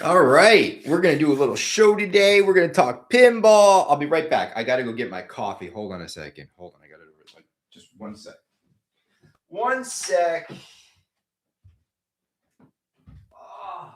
All right, we're gonna do a little show today. We're gonna talk pinball. I'll be right back. I gotta go get my coffee. Hold on a second. Hold on, I gotta just 1 sec. 1 sec. Oh.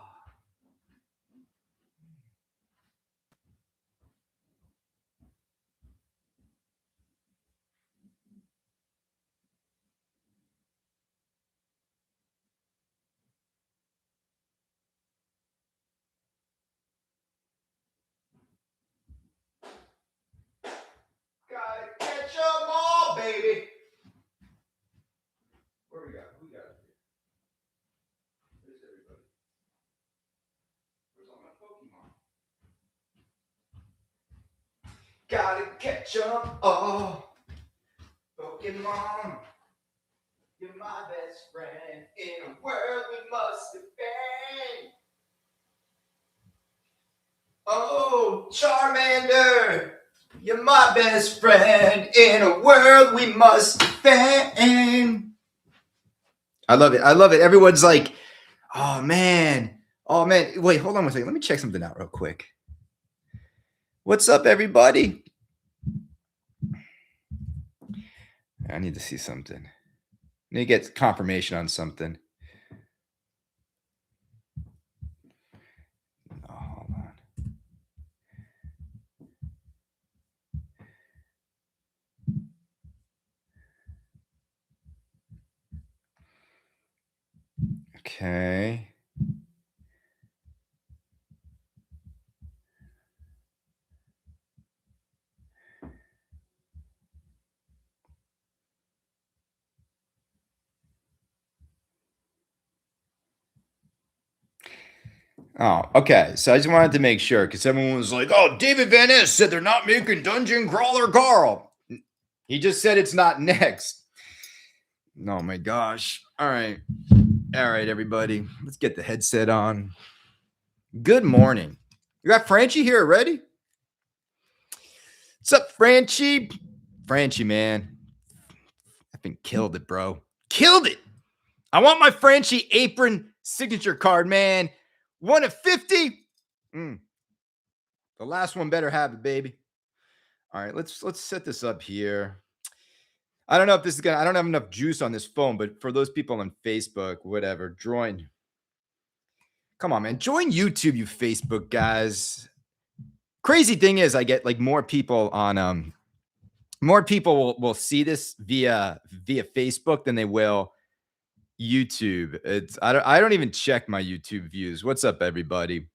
Gotta catch 'em all, baby. Where we got? Who we got up here? Where's everybody? Where's all my Pokemon? Gotta catch 'em all, Pokemon. You're my best friend in a world we must defend. Oh, Charmander, you're my best friend in a world we must defend. I love it. I love it. Everyone's like, oh man. Oh man. Wait, hold on 1 second. Let me check something out real quick. What's up, everybody? I need to see something. I need to get confirmation on something. Oh, hold on. Okay. Oh, okay. So I just wanted to make sure because everyone was like, oh, David Van Ness said they're not making Dungeon Crawler Carl. He just said it's not next. Oh my gosh. All right. All right, everybody. Let's get the headset on. Good morning. You got Franchi here already? What's up, Franchi? Franchi, man. I've been killed it, bro. Killed it. I want my Franchi apron signature card, man. 1 of 50. The last one better have it, baby. All right, let's set this up here. I don't know if this is I don't have enough juice on this phone, but for those people on Facebook, whatever, join. Come on, man. Join YouTube, you Facebook guys. Crazy thing is, I get like more people on more people will see this via Facebook than they will YouTube. It's I don't even check my YouTube views. What's up, everybody?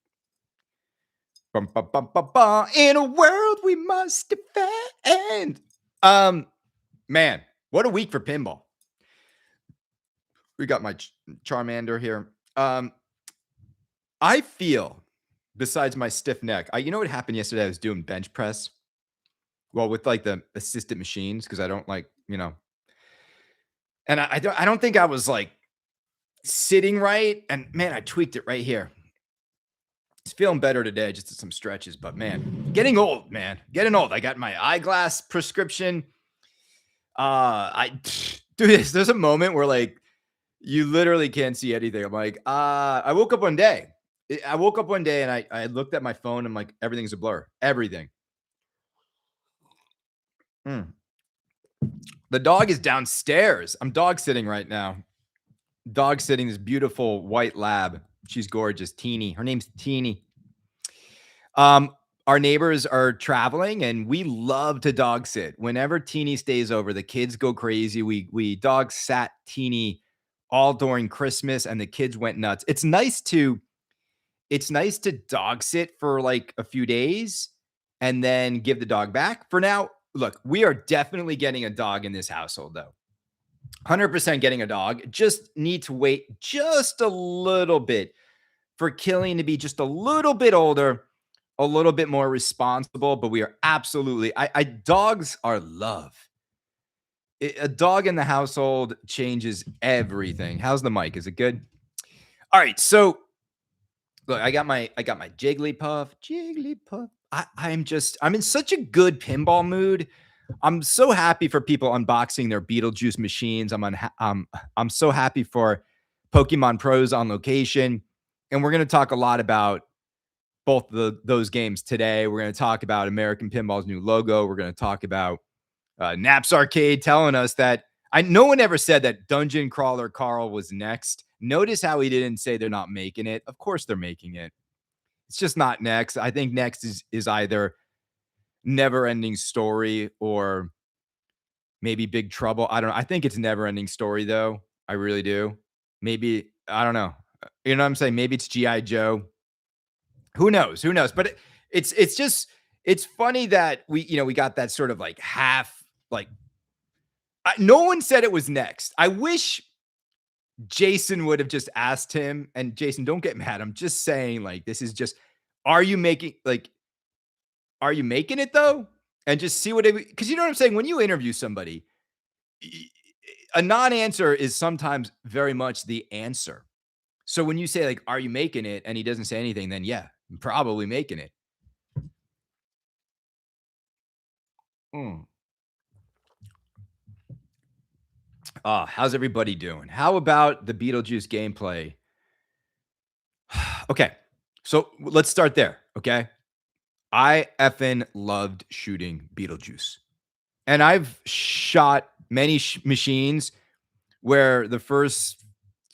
Bum, bum, bum, bum, bum. In a world we must defend. Man, what a week for pinball. We got my Charmander here. I feel, besides my stiff neck, you know what happened yesterday? I was doing bench press. Well, with like the assisted machines, because I don't like, and I don't think I was like sitting right. And man, I tweaked it right here. It's feeling better today, just did some stretches, but man, getting old, man. Getting old. I got my eyeglass prescription. There's a moment where like you literally can't see anything. I'm like, I woke up one day. And I looked at my phone. I'm like, everything's a blur. Everything. The dog is downstairs. I'm dog sitting right now. Dog sitting this beautiful white lab. She's gorgeous. Teeny. Her name's Teeny. Our neighbors are traveling and we love to dog sit. Whenever Teeny stays over, the kids go crazy. We dog sat Teeny all during Christmas and the kids went nuts. It's nice to dog sit for like a few days and then give the dog back. For now, look, we are definitely getting a dog in this household though. 100% getting a dog. Just need to wait just a little bit for Killian to be just a little bit older, a little bit more responsible, but we are absolutely, dogs are love. A dog in the household changes everything. How's the mic? Is it good? All right. So look, I got my Jigglypuff. I'm in such a good pinball mood. I'm so happy for people unboxing their Beetlejuice machines. I'm so happy for Pokemon Pros on location. And we're going to talk a lot about both those games today. We're going to talk about American Pinball's new logo. We're going to talk about Naps Arcade telling us that no one ever said that Dungeon Crawler Carl was next. Notice how he didn't say they're not making it. Of course they're making it. It's just not next. I think next is either Never Ending Story or maybe Big Trouble. I don't know. I think it's Never Ending Story though. I really do. Maybe I don't know. You know what I'm saying? Maybe it's GI Joe. Who knows? Who knows? But it's just it's funny that we got that sort of like half like no one said it was next. I wish Jason would have just asked him. And Jason, don't get mad. I'm just saying, like, this is just, are you making it though? And just see what it, because you know what I'm saying? When you interview somebody, a non-answer is sometimes very much the answer. So when you say, like, are you making it? And he doesn't say anything, then yeah, I'm probably making it. How's everybody doing? How about the Beetlejuice gameplay? Okay, so let's start there. Okay, I effing loved shooting Beetlejuice, and I've shot many machines where the first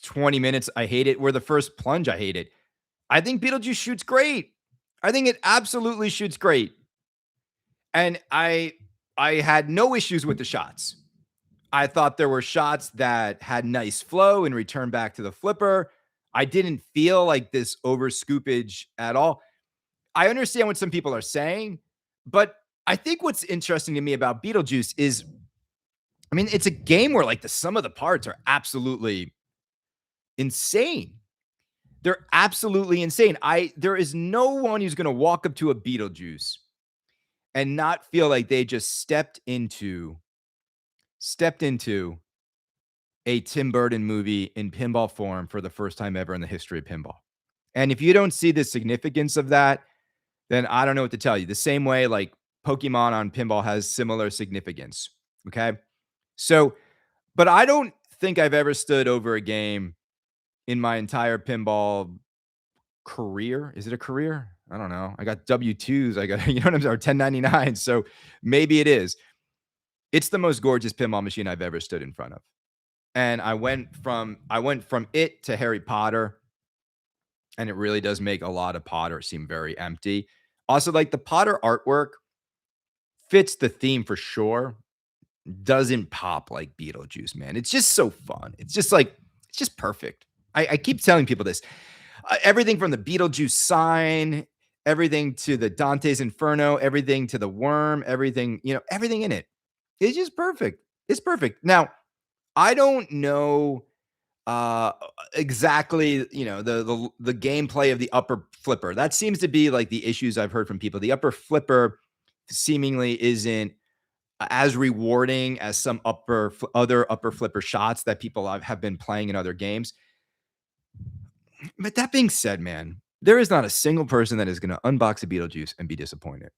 20 minutes I hate it, where the first plunge I hate it. I think Beetlejuice shoots great. I think it absolutely shoots great, and I had no issues with the shots. I thought there were shots that had nice flow and return back to the flipper. I didn't feel like this over scoopage at all. I understand what some people are saying, but I think what's interesting to me about Beetlejuice is, I mean, it's a game where like the sum of the parts are absolutely insane. They're absolutely insane. There is no one who's going to walk up to a Beetlejuice and not feel like they just stepped into a Tim Burton movie in pinball form for the first time ever in the history of pinball. And if you don't see the significance of that, then I don't know what to tell you. The same way like Pokemon on pinball has similar significance. Okay. So, but I don't think I've ever stood over a game in my entire pinball career. Is it a career? I don't know. I got W-2s. I got, you know what I'm saying? Or 1099. So maybe it is. It's the most gorgeous pinball machine I've ever stood in front of. And I went from it to Harry Potter, and it really does make a lot of Potter seem very empty. Also, like the Potter artwork fits the theme for sure. Doesn't pop like Beetlejuice, man. It's just so fun. It's just perfect. I keep telling people this. Everything from the Beetlejuice sign, everything to the Dante's Inferno, everything to the worm, everything, everything in it. It's just perfect. It's perfect. Now, I don't know exactly, the gameplay of the upper flipper. That seems to be like the issues I've heard from people. The upper flipper seemingly isn't as rewarding as some other upper flipper shots that people have been playing in other games. But that being said, man, there is not a single person that is going to unbox a Beetlejuice and be disappointed.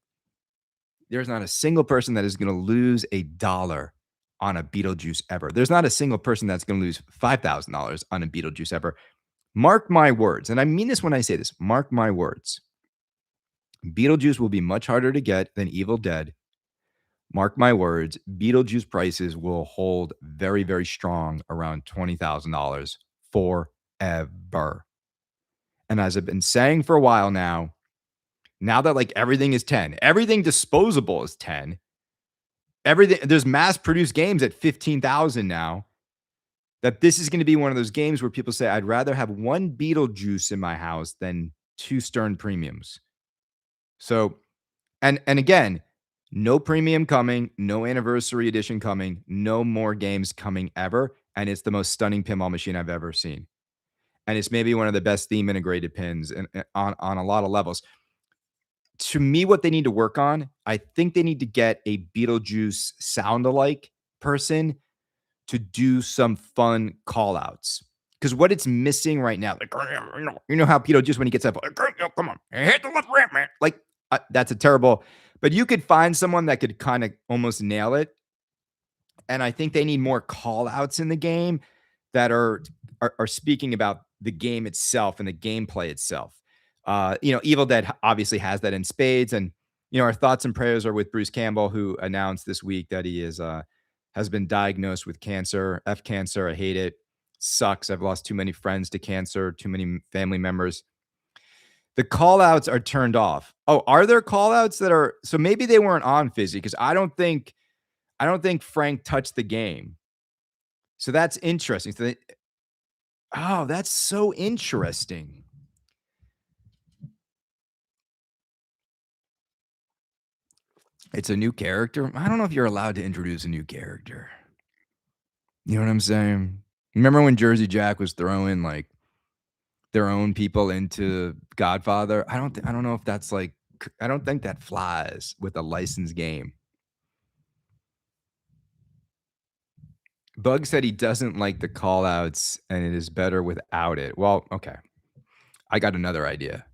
There's not a single person that is going to lose $1 on a Beetlejuice ever. There's not a single person that's going to lose $5,000 on a Beetlejuice ever. Mark my words, and I mean this when I say this. Mark my words. Beetlejuice will be much harder to get than Evil Dead. Mark my words, Beetlejuice prices will hold very, very strong around $20,000 forever. And as I've been saying for a while now that like everything is 10, everything disposable is 10. Everything, there's mass produced games at 15,000 now. That this is going to be one of those games where people say, I'd rather have one Beetlejuice in my house than 2 Stern premiums. So, and again, no premium coming, no anniversary edition coming, no more games coming ever. And it's the most stunning pinball machine I've ever seen. And it's maybe one of the best theme integrated pins on a lot of levels. To me, what they need to work on, I think they need to get a Beetlejuice sound-alike person to do some fun call outs. Because what it's missing right now, like, you know how Beetlejuice, when he gets up, like, come on, hit the left ramp, man. Like, that's a terrible, but you could find someone that could kind of almost nail it. And I think they need more call outs in the game that are speaking about the game itself and the gameplay itself. Evil Dead obviously has that in spades, and our thoughts and prayers are with Bruce Campbell, who announced this week that he has been diagnosed with cancer, F cancer. I hate it. Sucks. I've lost too many friends to cancer, too many family members. The call outs are turned off. Oh, are there call outs that are so maybe they weren't on Fizzy because I don't think Frank touched the game. So that's interesting. Oh, that's so interesting. It's a new character. I don't know if you're allowed to introduce a new character. You know what I'm saying? Remember when Jersey Jack was throwing like their own people into Godfather? I don't know if that's like I don't think that flies with a licensed game. Bug said he doesn't like the call outs and it is better without it. Well, okay. I got another idea.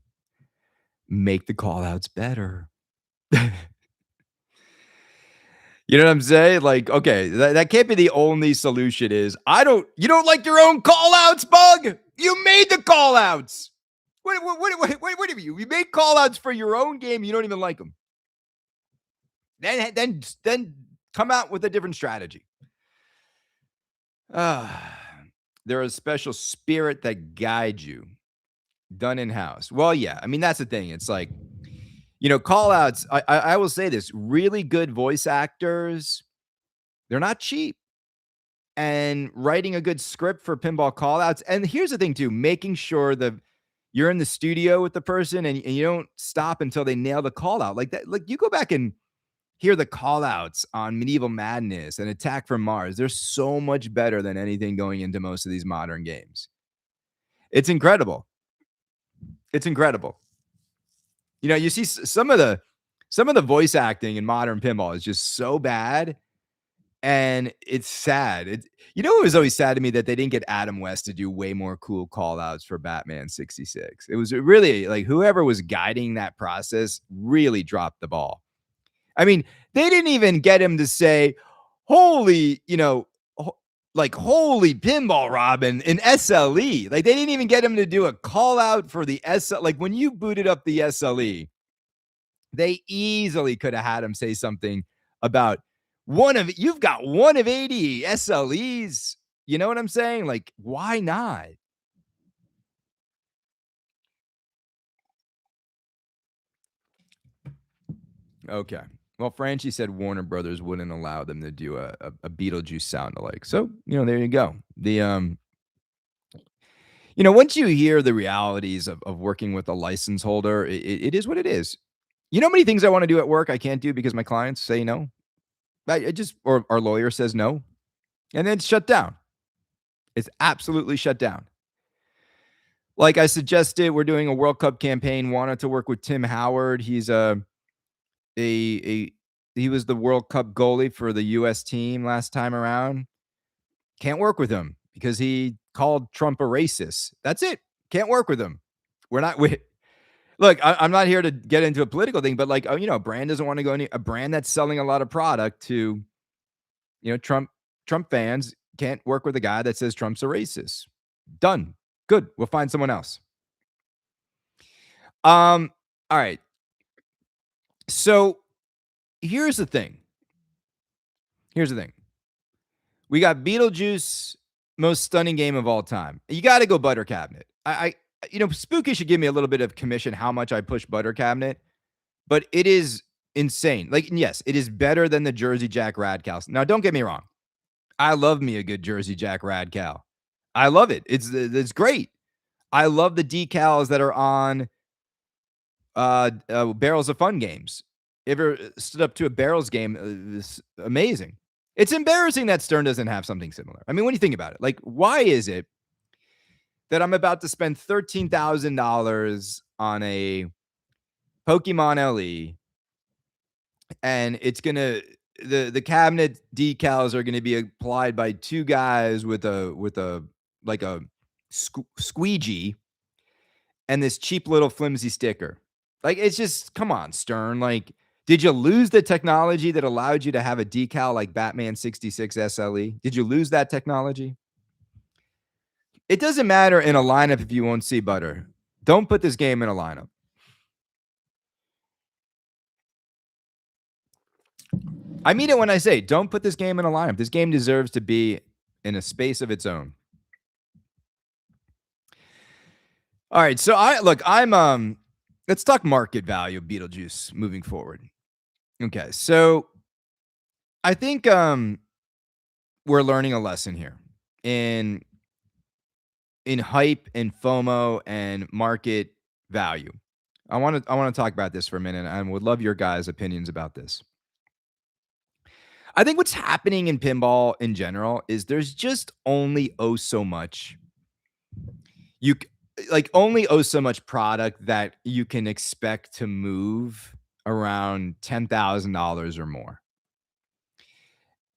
Make the call outs better. You know what I'm saying? Like, okay, that can't be the only solution is you don't like your own call outs, Bug? You made the call outs. What do you? You made call outs for your own game. You don't even like them. Then come out with a different strategy. There is a special spirit that guides you. Done in-house. Well, yeah. I mean, that's the thing. It's like, call outs. I will say this, really good voice actors, they're not cheap. And writing a good script for pinball call outs. And here's the thing too, making sure that you're in the studio with the person and you don't stop until they nail the call out like that. Like you go back and hear the call outs on Medieval Madness and Attack from Mars. They're so much better than anything going into most of these modern games. It's incredible. It's incredidible. You see some of the voice acting in modern pinball is just so bad, and it's sad. It was always sad to me that they didn't get Adam West to do way more cool call outs for Batman 66. It was really like whoever was guiding that process really dropped the ball. I mean, they didn't even get him to say, holy, holy pinball Robin in SLE. Like they didn't even get him to do a call out for the SLE. Like when you booted up the SLE, they easily could have had him say something about you've got one of 80 SLEs. You know what I'm saying? Like, why not? Okay. Well, Franchi said Warner Brothers wouldn't allow them to do a Beetlejuice sound alike. So, there you go. The once you hear the realities of working with a license holder, it is what it is. You know how many things I want to do at work I can't do because my clients say no? Or our lawyer says no, and then it's shut down. It's absolutely shut down. Like I suggested, we're doing a World Cup campaign. Wanted to work with Tim Howard. He's he was the World Cup goalie for the U.S. team last time around. Can't work with him because he called Trump a racist. That's it. Can't work with him. Look, I'm not here to get into a political thing, but like, a brand doesn't want to go a brand that's selling a lot of product to, Trump fans can't work with a guy that says Trump's a racist. Done. Good. We'll find someone else. All right. So here's the thing. We got Beetlejuice, most stunning game of all time. You got to go Butter Cabinet. Spooky should give me a little bit of commission how much I push Butter Cabinet, but it is insane. Like, yes, it is better than the Jersey Jack Radcal. Now, don't get me wrong. I love me a good Jersey Jack Radcal. I love it. It's great. I love the decals that are on Barrels of Fun games. Ever stood up to a Barrels game? It's amazing. It's embarrassing that Stern doesn't have something similar. I mean, when you think about it, like, why is it that I'm about to spend $13,000 on a Pokemon LE, and it's gonna the cabinet decals are gonna be applied by two guys with a squeegee and this cheap little flimsy sticker? Like, it's just, come on, Stern. Like, did you lose the technology that allowed you to have a decal like Batman 66 SLE? Did you lose that technology? It doesn't matter in a lineup if you won't see Butter. Don't put this game in a lineup. I mean it when I say don't put this game in a lineup. This game deserves to be in a space of its own. All right, so I'm let's talk market value of Beetlejuice moving forward. Okay, so I think we're learning a lesson here in hype and FOMO and market value. I want to talk about this for a minute and would love your guys' opinions about this. I think what's happening in pinball in general is there's just only so much only so much product that you can expect to move around $10,000 or more.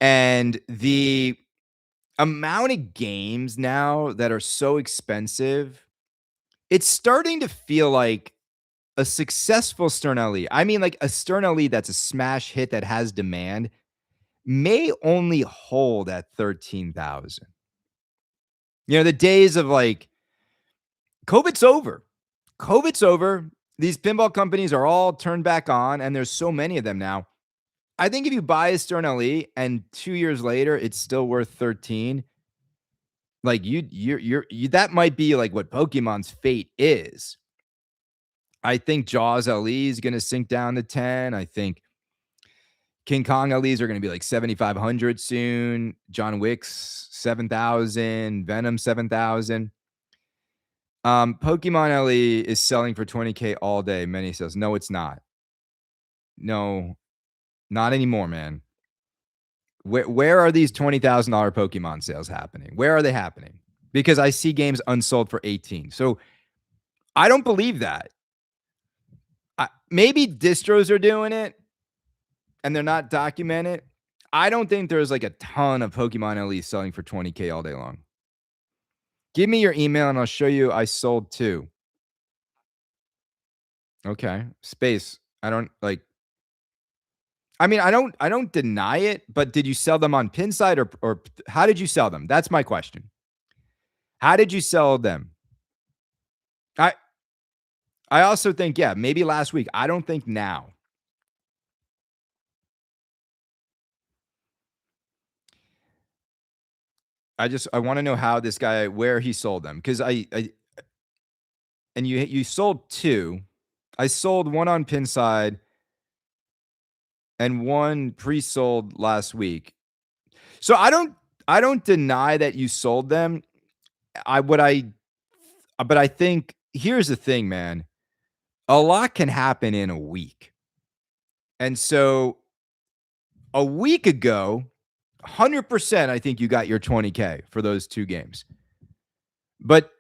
And the amount of games now that are so expensive, it's starting to feel like a successful Stern LE. I mean, like a Stern LE that's a smash hit that has demand may only hold at 13,000. You know, the days of like COVID's over. COVID's over. These pinball companies are all turned back on, and there's so many of them now. I think if you buy a Stern LE and 2 years later it's still worth 13, like you're that might be like what Pokemon's fate is. I think Jaws LE is going to sink down to 10. I think King Kong LEs are going to be like 7,500 soon. John Wick's 7,000. Venom 7,000. Pokemon LE is selling for 20K all day. Many says, no, it's not. No, not anymore, man. Where are these $20,000 Pokemon sales happening? Where are they happening? Because I see games unsold for 18. So I don't believe that. Maybe distros are doing it and they're not documented. I don't think there's like a ton of Pokemon LE selling for 20K all day long. Give me your email and I'll show you I sold 2. Okay. Space. I don't deny it, but did you sell them on Pinside or how did you sell them? That's my question. How did you sell them? I also think, yeah, maybe last week. I don't think now. I want to know how this guy, where he sold them. Because and you sold 2. I sold 1 on Pinside and 1 pre-sold last week. So I don't deny that you sold them. But I think here's the thing, man. A lot can happen in a week. And so a week ago, 100%, I think you got your 20K for those 2 games. But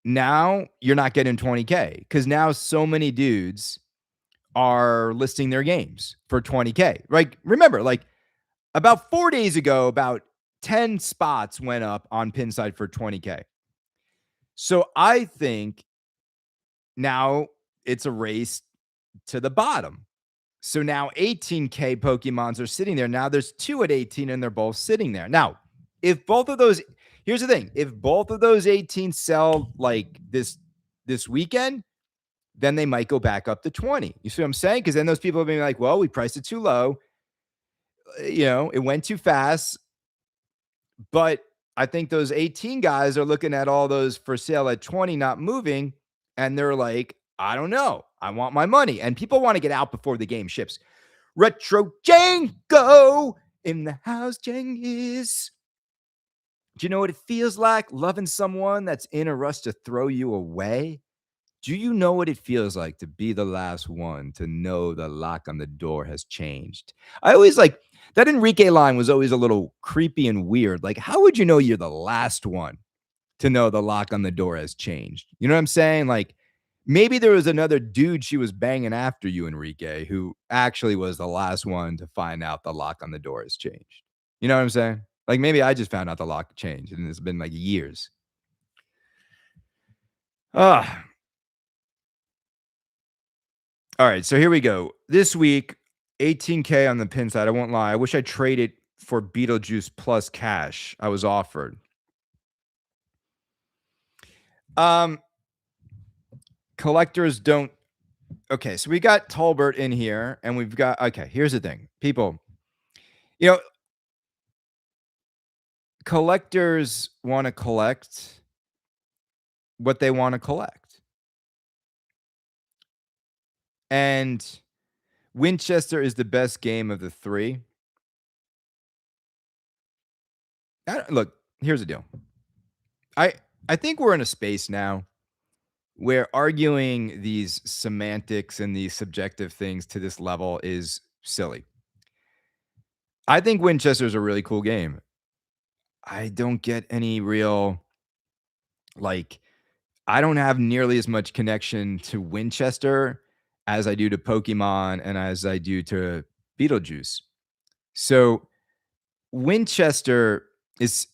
now you're not getting 20K because now so many dudes are listing their games for 20K. Right? Remember, like about 4 days ago, about 10 spots went up on Pinside for 20K. So I think now it's a race to the bottom. So now 18K Pokemons are sitting there. Now there's 2 at 18 and they're both sitting there. Now, if both of those, here's the thing, if both of those 18 sell like this weekend, then they might go back up to 20. You see what I'm saying? Because then those people will be like, well, we priced it too low. You know, it went too fast. But I think those 18 guys are looking at all those for sale at 20 not moving. And they're like, I don't know. I want my money. And people want to get out before the game ships. Retro Django in the house, Jengis. Do you know what it feels like loving someone that's in a rush to throw you away? Do you know what it feels like to be the last one to know the lock on the door has changed? I always like that Enrique line was always a little creepy and weird. Like, how would you know you're the last one to know the lock on the door has changed? You know what I'm saying? Like, maybe there was another dude she was banging after you, Enrique, who actually was the last one to find out the lock on the door has changed. You know what I'm saying? Like, maybe I just found out the lock changed and it's been like years. All right, so here we go. This week, 18K on the pin side. I won't lie. I wish I traded for Beetlejuice plus cash. I was offered. collectors don't. Okay, so we got Tolbert in here, and we've got. Okay, here's the thing, people. You know, collectors want to collect what they want to collect, and Winchester is the best game of the three. Look, here's the deal. I think we're in a space now where arguing these semantics and these subjective things to this level is silly. I think Winchester is a really cool game. I don't get any real, like, I don't have nearly as much connection to Winchester as I do to Pokemon and as I do to Beetlejuice. So Winchester is,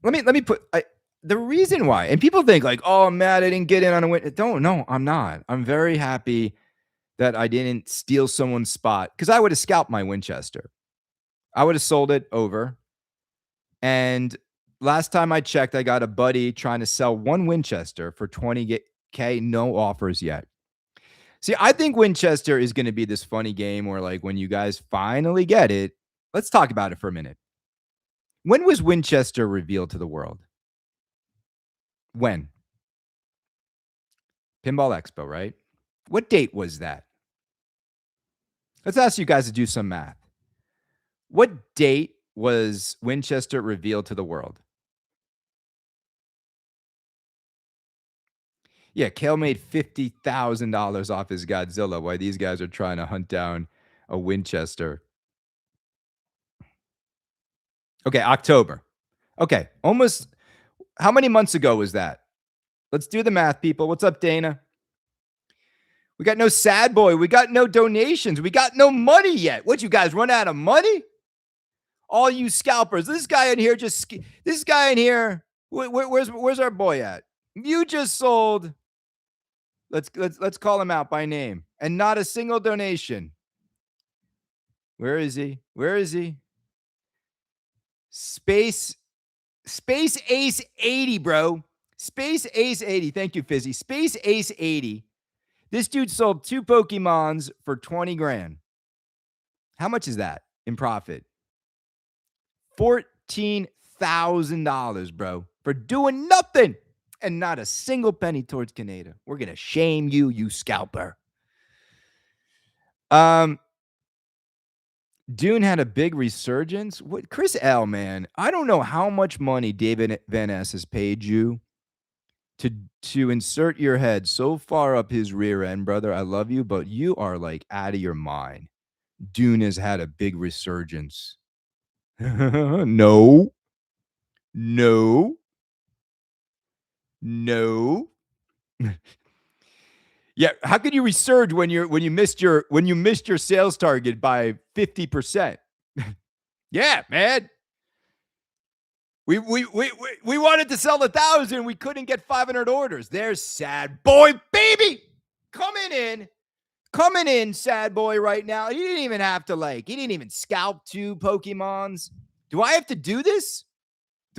let me put the reason why, and people think like, oh, I'm mad I didn't get in on a win. Don't, no, I'm not. I'm very happy that I didn't steal someone's spot, because I would have scalped my Winchester. I would have sold it over. And last time I checked, I got a buddy trying to sell one Winchester for $20K. No offers yet. See, I think Winchester is going to be this funny game where, like, when you guys finally get it, let's talk about it for a minute. When was Winchester revealed to the world? When? Pinball Expo, right? What date was that? Let's ask you guys to do some math. What date was Winchester revealed to the world? Yeah, Kale made $50,000 off his Godzilla while these guys are trying to hunt down a Winchester. Okay, October. Okay, almost. How many months ago was that? Let's do the math, people. What's up, Dana? We got no sad boy. We got no donations. We got no money yet. What, you guys run out of money? All you scalpers. This guy in here where's our boy at? You just sold. Let's call him out by name. And not a single donation. Where is he? Where is he? Space Ace 80, bro. Space Ace 80. Thank you, Fizzy. Space Ace 80. This dude sold 2 Pokemons for 20 grand. How much is that in profit? $14,000, bro, for doing nothing and not a single penny towards Kaneda. We're going to shame you, you scalper. Dune had a big resurgence. What, Chris L, man, I don't know how much money David Van Ness has paid you to insert your head so far up his rear end, brother. I love you, but you are like out of your mind. Dune has had a big resurgence. No. Yeah, how could you resurge when you missed your sales target by 50%? Yeah, man. We wanted to sell 1,000. We couldn't get 500 orders. There's sad boy, baby, coming in, sad boy right now. He didn't even have to he didn't even scalp 2 Pokemons. Do I have to do this?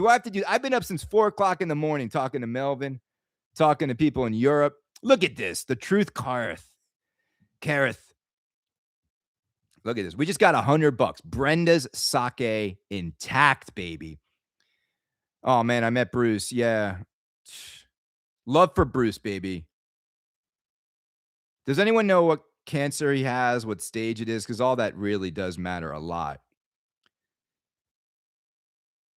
I've been up since 4:00 in the morning talking to Melvin, talking to people in Europe. Look at this. The truth, Kareth. Look at this. We just got $100. Brenda's sake intact, baby. Oh, man, I met Bruce. Yeah. Love for Bruce, baby. Does anyone know what cancer he has, what stage it is? Because all that really does matter a lot.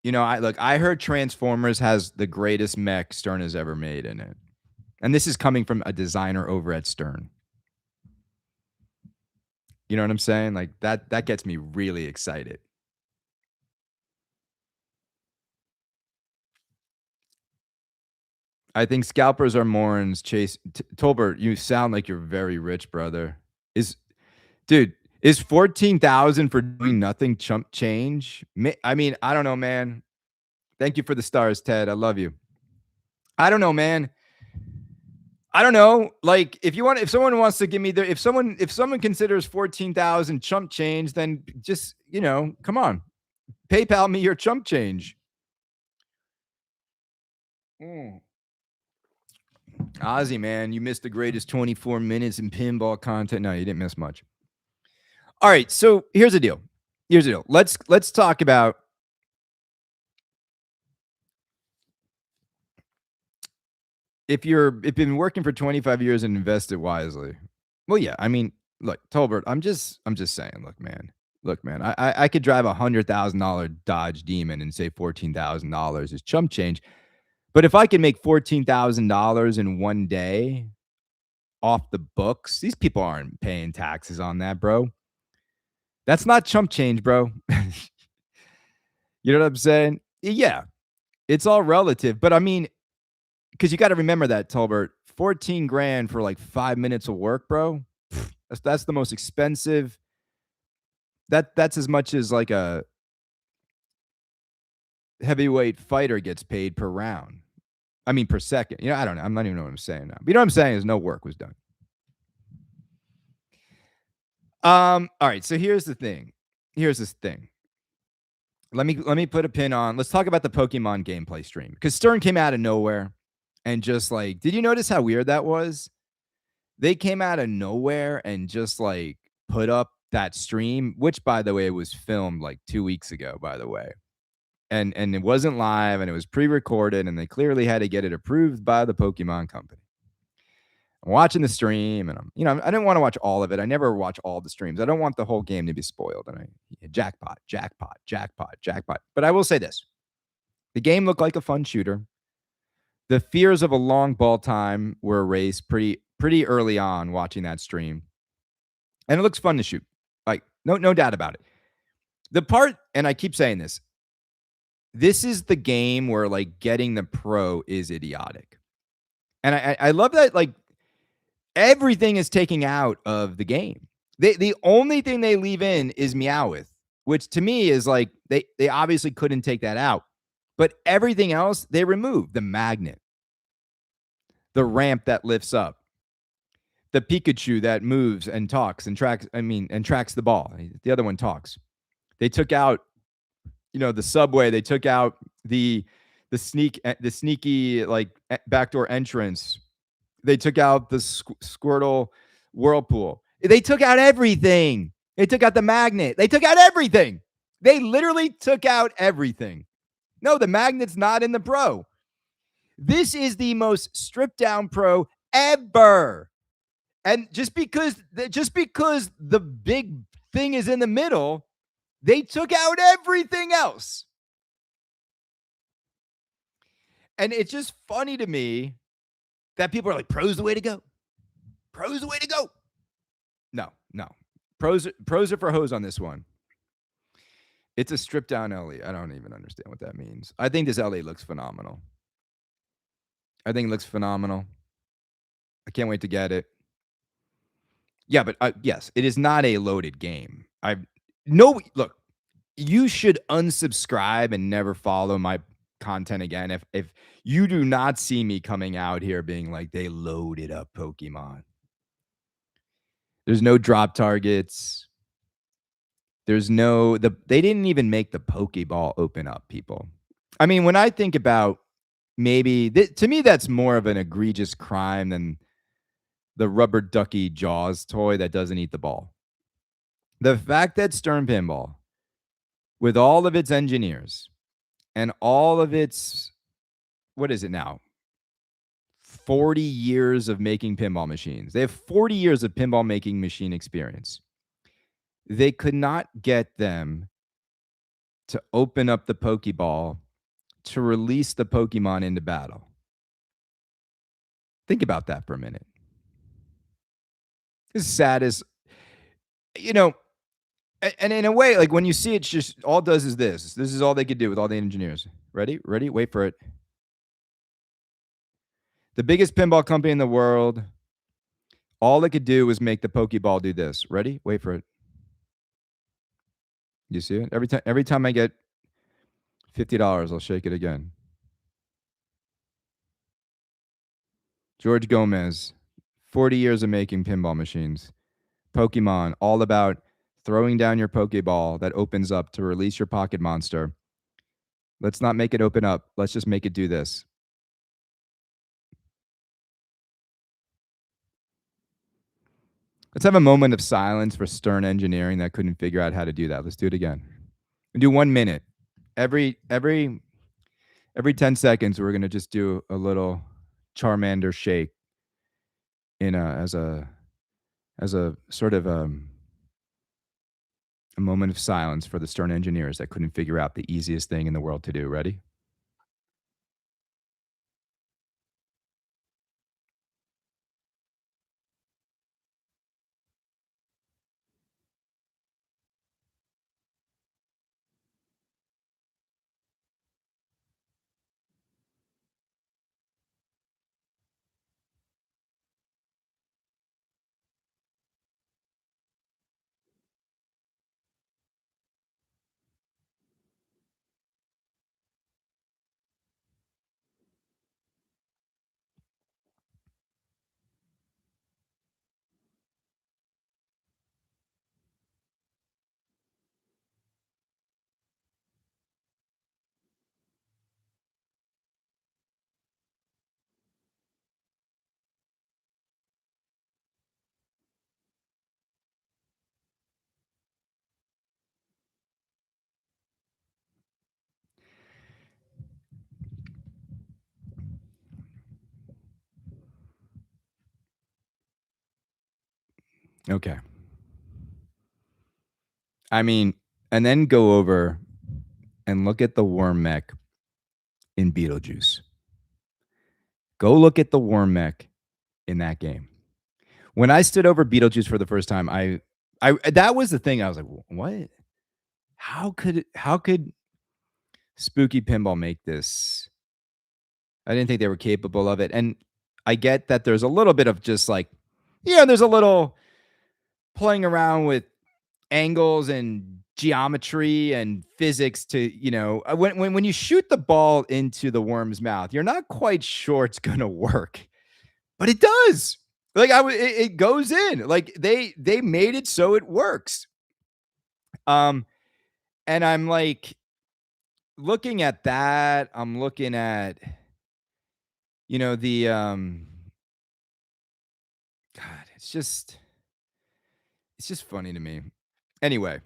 You know, I heard Transformers has the greatest mech Stern has ever made in it. And this is coming from a designer over at Stern. You know what I'm saying? Like that gets me really excited. I think scalpers are morons. Chase Tolbert, you sound like you're very rich, brother. Is 14,000 for doing nothing chump change? I mean, I don't know, man. Thank you for the stars, Ted. I love you. I don't know, man. I don't know. Like, if someone wants to give me if someone considers 14,000 chump change, then just, come on, PayPal me your chump change. Ozzy, man, you missed the greatest 24 minutes in pinball content. No, you didn't miss much. All right, so here's the deal. Let's talk about if you've been working for 25 years and invested wisely. Well, yeah, I mean, look, Tolbert, I'm just saying, look, man, I could drive $100,000 Dodge Demon and say $14,000 is chump change. But if I can make $14,000 in one day off the books, these people aren't paying taxes on that, bro. That's not chump change, bro. You know what I'm saying? Yeah, it's all relative. But I mean, because you got to remember that, Tolbert, 14 grand for like 5 minutes of work, bro. That's the most expensive. That's as much as like a heavyweight fighter gets paid per round. I mean, per second. You know, I don't know. I'm not even know what I'm saying now. But you know what I'm saying is no work was done. All right. So here's the thing. Let me put a pin on. Let's talk about the Pokemon gameplay stream because Stern came out of nowhere and just like, did you notice how weird that was? They came out of nowhere and just like put up that stream, which by the way was filmed like 2 weeks ago, by the way. And it wasn't live and it was pre-recorded and they clearly had to get it approved by the Pokemon company. I'm watching the stream and I didn't want to watch all of it. I never watch all the streams. I don't want the whole game to be spoiled. And jackpot. But I will say this. The game looked like a fun shooter. The fears of a long ball time were erased pretty early on watching that stream. And it looks fun to shoot. Like, no doubt about it. The part, and I keep saying this is the game where like getting the pro is idiotic. And I love that like everything is taken out of the game. The only thing they leave in is Meowth, which to me is like they obviously couldn't take that out. But everything else they removed. The magnet, the ramp that lifts up, the Pikachu that moves and talks and tracks the ball. The other one talks. They took out, the subway. They took out the sneaky like backdoor entrance. They took out the Squirtle whirlpool. They took out everything. They took out the magnet. They took out everything. They literally took out everything. No, the magnet's not in the pro. This is the most stripped down pro ever. And just because the big thing is in the middle, they took out everything else. And it's just funny to me that people are like, pro's the way to go. Pro's the way to go. No. Pros are for hoes on this one. It's a stripped down LE. I don't even understand what that means. I think this LE looks phenomenal. I can't wait to get it. Yeah, but yes, it is not a loaded game. Look, you should unsubscribe and never follow my content again if you do not see me coming out here being like they loaded up Pokemon. There's no drop targets. There's they didn't even make the Pokeball open up, people. I mean, when I think about maybe to me that's more of an egregious crime than the rubber ducky Jaws toy that doesn't eat the ball. The fact that Stern Pinball, with all of its engineers and all of its, what is it now? 40 years of making pinball machines. They have 40 years of pinball making machine experience. They could not get them to open up the Pokeball to release the Pokemon into battle. Think about that for a minute. As sad as, and in a way, like when you see it, just all it does is this. This is all they could do with all the engineers. Ready? Wait for it. The biggest pinball company in the world, all they could do was make the Pokeball do this. Ready? Wait for it. You see it? Every time I get $50, I'll shake it again. George Gomez, 40 years of making pinball machines. Pokemon, all about throwing down your Pokeball that opens up to release your pocket monster. Let's not make it open up. Let's just make it do this. Let's have a moment of silence for Stern Engineering that couldn't figure out how to do that. Let's do it again. And do 1 minute. Every 10 seconds, we're gonna just do a little Charmander shake in a as a sort of a moment of silence for the Stern engineers that couldn't figure out the easiest thing in the world to do. Ready? Okay. I mean, and then go over and look at the worm mech in Beetlejuice. Go look at the worm mech in that game. When I stood over Beetlejuice for the first time, I that was the thing. I was like, what? How could Spooky Pinball make this? I didn't think they were capable of it. And I get that there's a little bit of just like, yeah, there's a little playing around with angles and geometry and physics to, when you shoot the ball into the worm's mouth, you're not quite sure it's gonna work, but it does. Like it goes in. Like they made it so it works. Um, and I'm like looking at that. I'm looking at, the God, it's just funny to me. Anyway,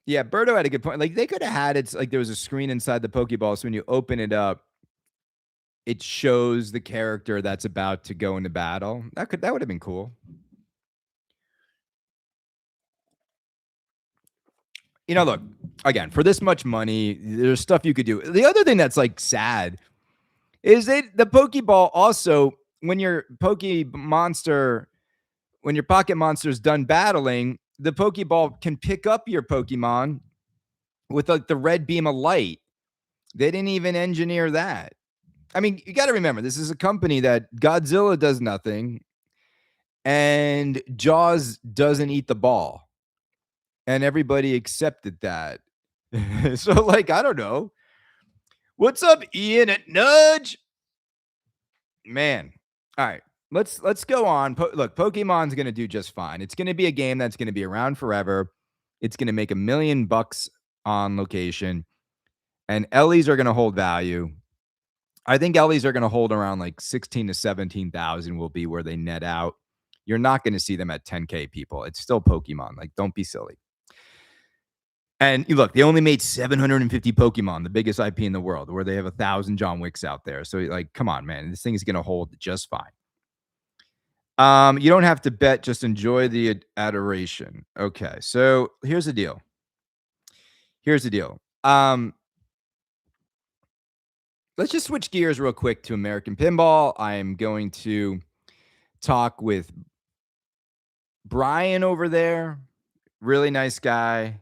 yeah, Berto had a good point. Like they could have had it's like there was a screen inside the Pokeball, so when you open it up, it shows the character that's about to go into battle. That would have been cool. Look, again, for this much money, there's stuff you could do. The other thing that's like sad is that the Pokeball also, when your pocket monster's done battling, the Pokeball can pick up your Pokemon with like the red beam of light. They didn't even engineer that. I mean, you got to remember, this is a company that Godzilla does nothing and Jaws doesn't eat the ball. And everybody accepted that. So, like, I don't know. What's up, Ian at Nudge? Man. All right. Let's go on. Look, Pokemon's going to do just fine. It's going to be a game that's going to be around forever. It's going to make $1 million on location, and Ellie's are going to hold value. I think Ellie's are going to hold around like 16 to 17,000 will be where they net out. You're not going to see them at 10K, people. It's still Pokemon. Like, don't be silly. And look, they only made 750 Pokemon, the biggest IP in the world, where they have 1,000 John Wicks out there. So, like, come on, man. This thing is going to hold just fine. You don't have to bet. Just enjoy the adoration. Okay. So here's the deal. Let's just switch gears real quick to American Pinball. I am going to talk with Brian over there. Really nice guy.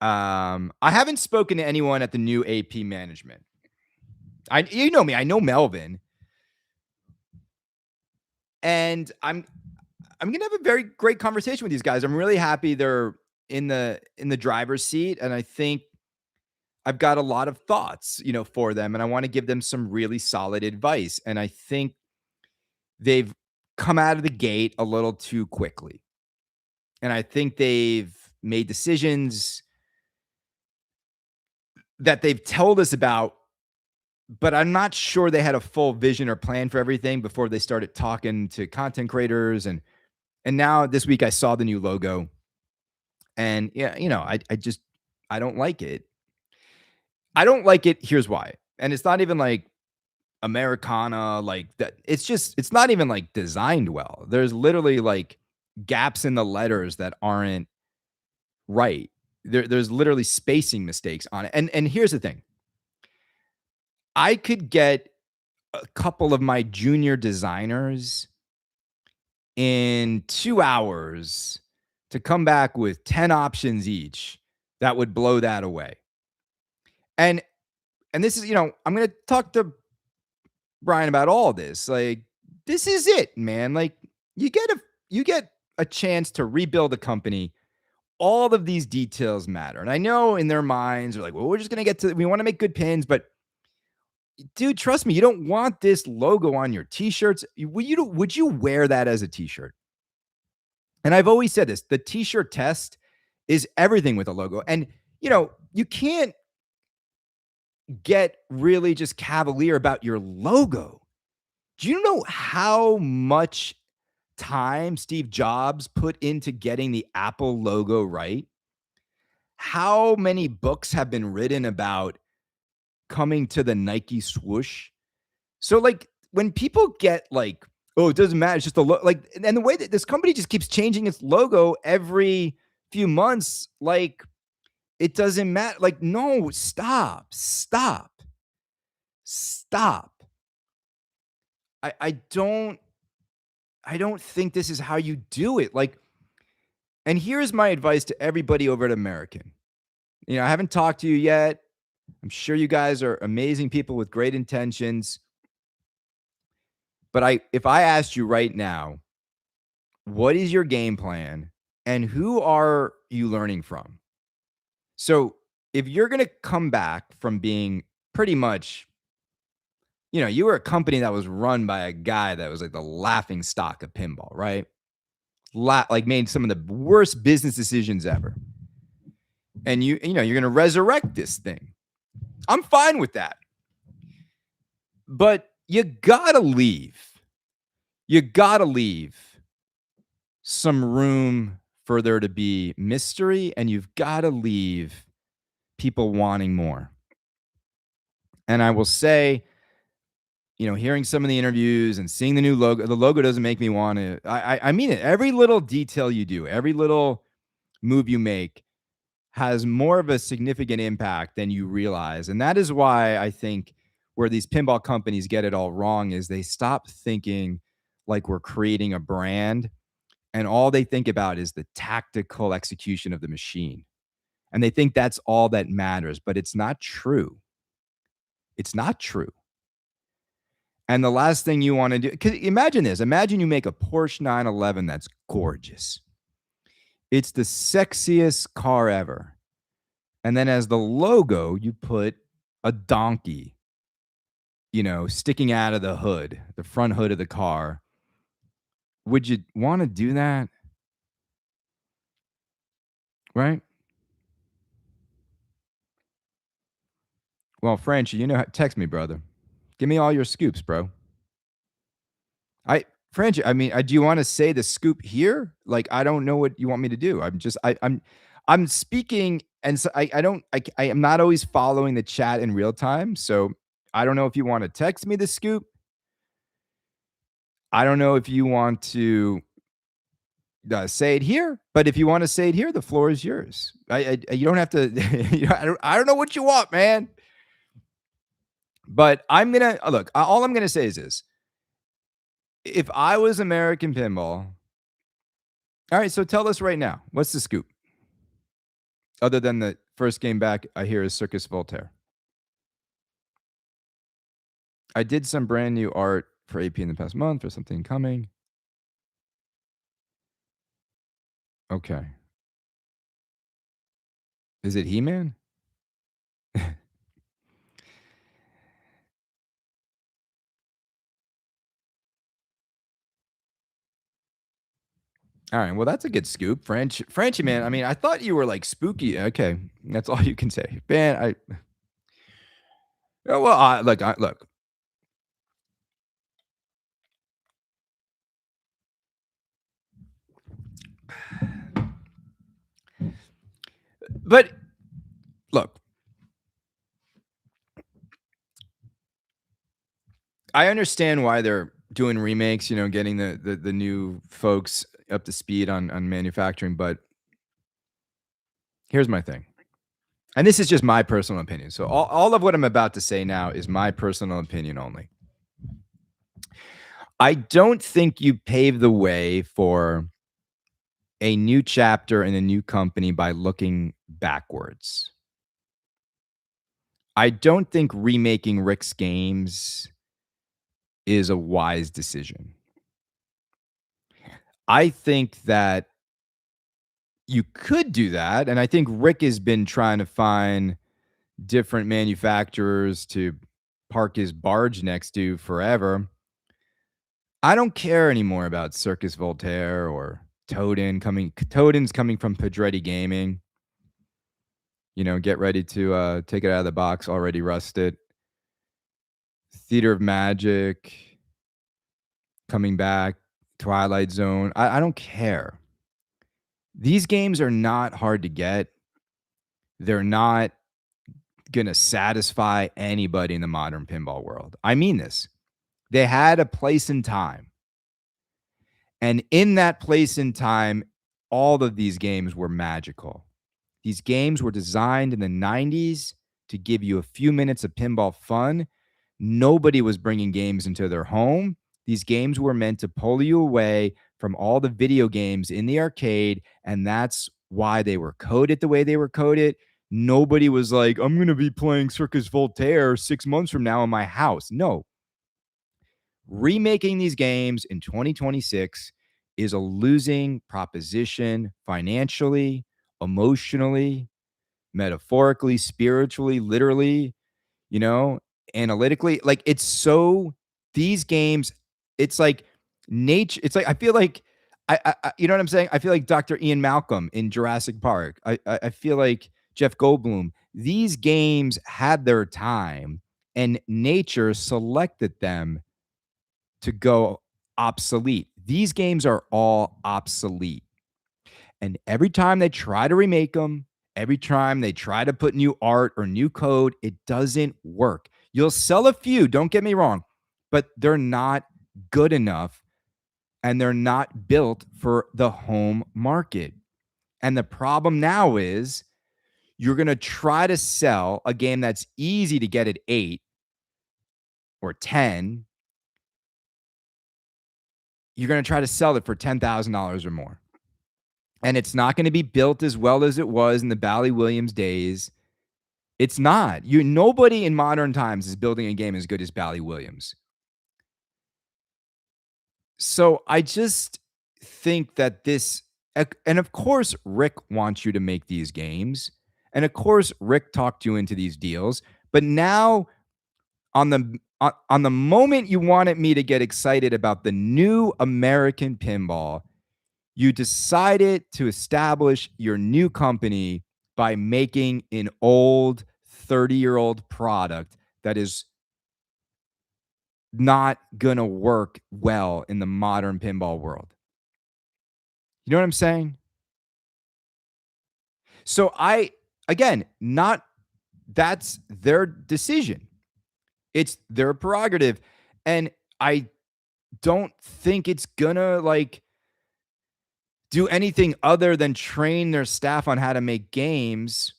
I haven't spoken to anyone at the new AP management. You know me, I know Melvin. And I'm gonna have a very great conversation with these guys. I'm really happy they're in the driver's seat, and I think I've got a lot of thoughts, for them, and I want to give them some really solid advice. And I think they've come out of the gate a little too quickly. And I think they've made decisions that they've told us about but I'm not sure they had a full vision or plan for everything before they started talking to content creators. And now this week I saw the new logo, and yeah, I just I don't like it. I don't like it. Here's why. And it's not even like Americana, like that. It's not even like designed well. There's literally like gaps in the letters that aren't right. There's literally spacing mistakes on it. And here's the thing. I could get a couple of my junior designers in 2 hours to come back with 10 options each that would blow that away. And this is, I'm going to talk to Brian about all this. Like, this is it, man. Like, you get a you get a chance to rebuild a company. All of these details matter. And I know in their minds they're like, well, we're just gonna we want to make good pins, but dude, trust me, you don't want this logo on your t-shirts. Would you wear that as a t-shirt? And I've always said this: the t-shirt test is everything with a logo. And you can't get really just cavalier about your logo. Do you know how much time Steve Jobs put into getting the Apple logo right? How many books have been written about coming to the Nike swoosh? So, like, when people get like, oh, it doesn't matter, it's just a look, like, and the way that this company just keeps changing its logo every few months, like, it doesn't matter. Like, no, stop. I I don't think this is how you do it. Like, and here's my advice to everybody over at American. I haven't talked to you yet. I'm sure you guys are amazing people with great intentions. But if I asked you right now, what is your game plan and who are you learning from? So if you're going to come back from being pretty much, you were a company that was run by a guy that was like the laughing stock of pinball, right? Like made some of the worst business decisions ever. And you're going to resurrect this thing. I'm fine with that. But you got to leave. You got to leave some room for there to be mystery, and you've got to leave people wanting more. And I will say, hearing some of the interviews and seeing the new logo, the logo doesn't make me want to. I mean it. Every little detail you do, every little move you make has more of a significant impact than you realize. And that is why I think where these pinball companies get it all wrong is they stop thinking like we're creating a brand, and all they think about is the tactical execution of the machine. And they think that's all that matters, but it's not true. It's not true. And the last thing you want to do, because imagine this, imagine you make a Porsche 911 that's gorgeous. It's the sexiest car ever. And then as the logo, you put a donkey, sticking out of the hood, the front hood of the car. Would you want to do that? Right? Well, Frenchie, text me, brother. Give me all your scoops, bro. Frenchie, I mean, do you want to say the scoop here? Like, I don't know what you want me to do. I'm speaking, and so I am not always following the chat in real time. So I don't know if you want to text me the scoop. I don't know if you want to say it here, but if you want to say it here, the floor is yours. You don't have to. I don't know what you want, man. But I'm gonna look. All I'm gonna say is this: if I was American Pinball, all right. So tell us right now, what's the scoop? Other than the first game back, I hear is Circus Voltaire. I did some brand new art for AP in the past month for something coming. Okay. Is it He-Man? All right. Well, that's a good scoop. Frenchie, man. I mean, I thought you were like spooky. Okay. That's all you can say. Man, Well, look. But look, I understand why they're doing remakes, getting the new folks up to speed on manufacturing, but here's my thing. And this is just my personal opinion. So all of what I'm about to say now is my personal opinion only. I don't think you pave the way for a new chapter in a new company by looking backwards. I don't think remaking Rick's games is a wise decision. I think that you could do that, and I think Rick has been trying to find different manufacturers to park his barge next to forever. I don't care anymore about Circus Voltaire or Toadin's coming from Pedretti Gaming. Get ready to take it out of the box, already rusted. Theater of Magic coming back, Twilight Zone. I don't care. These games are not hard to get. They're not going to satisfy anybody in the modern pinball world. I mean this. They had a place in time. And in that place in time, all of these games were magical. These games were designed in the 90s to give you a few minutes of pinball fun. Nobody was bringing games into their home. These games were meant to pull you away from all the video games in the arcade, and that's why they were coded the way they were coded. Nobody was like, I'm going to be playing Circus Voltaire 6 months from now in my house. No. Remaking these games in 2026 is a losing proposition financially, emotionally, metaphorically, spiritually, literally, you know, analytically. Like these games, it's like nature. It's like I feel like you know what I'm saying? I feel like Dr. Ian Malcolm in Jurassic Park. I feel like Jeff Goldblum. These games had their time, and nature selected them to go obsolete. These games are all obsolete. And every time they try to remake them, every time they try to put new art or new code, it doesn't work. You'll sell a few, don't get me wrong, but they're not good enough and they're not built for the home market. And the problem now is you're going to try to sell a game that's easy to get at 8 or 10. You're going to try to sell it for $10,000 or more. And it's not going to be built as well as it was in the Bally Williams days. It's not. Nobody in modern times is building a game as good as Bally Williams. So I just think that and of course, Rick wants you to make these games. And of course, Rick talked you into these deals. But now on the moment you wanted me to get excited about the new American pinball, you decided to establish your new company by making an old 30-year-old product that is not going to work well in the modern pinball world. You know what I'm saying? So that's their decision. It's their prerogative. And I don't think it's going to do anything other than train their staff on how to make games.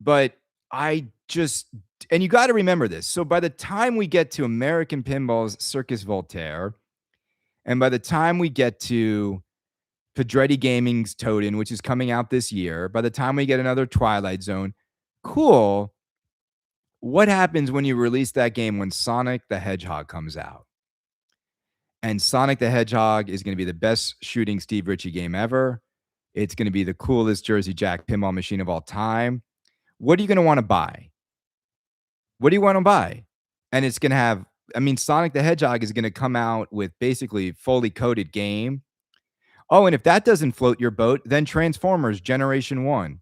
But and you got to remember this. So by the time we get to American Pinball's Circus Voltaire, and by the time we get to Pedretti Gaming's Toadin, which is coming out this year, by the time we get another Twilight Zone, cool. What happens when you release that game when Sonic the Hedgehog comes out? And Sonic the Hedgehog is going to be the best shooting Steve Ritchie game ever. It's going to be the coolest Jersey Jack pinball machine of all time. What are you going to want to buy? What do you want to buy? And it's going to have, Sonic the Hedgehog is going to come out with basically fully coded game. Oh, and if that doesn't float your boat, then Transformers Generation 1.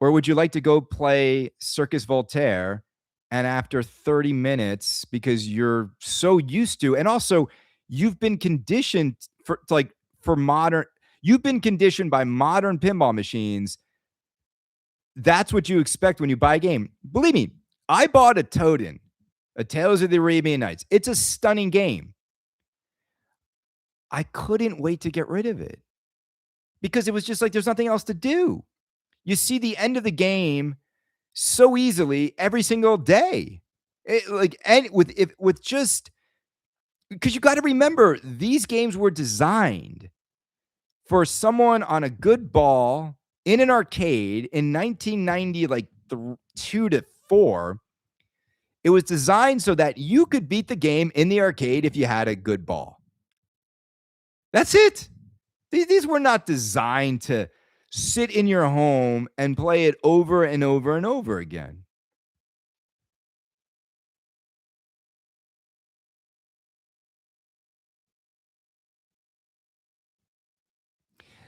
Or would you like to go play Circus Voltaire And after 30 minutes, because you're so used to, and also you've been conditioned for modern, you've been conditioned by modern pinball machines. That's what you expect when you buy a game. Believe me, I bought a Totem, a Tales of the Arabian Nights. It's a stunning game. I couldn't wait to get rid of it because it was just like there's nothing else to do. You see the end of the game so easily every single day. And with just because you got to remember these games were designed for someone on a good ball in an arcade in 1990, like 2 to 4. It was designed so that you could beat the game in the arcade if you had a good ball. That's it. These were not designed to sit in your home and play it over and over and over again.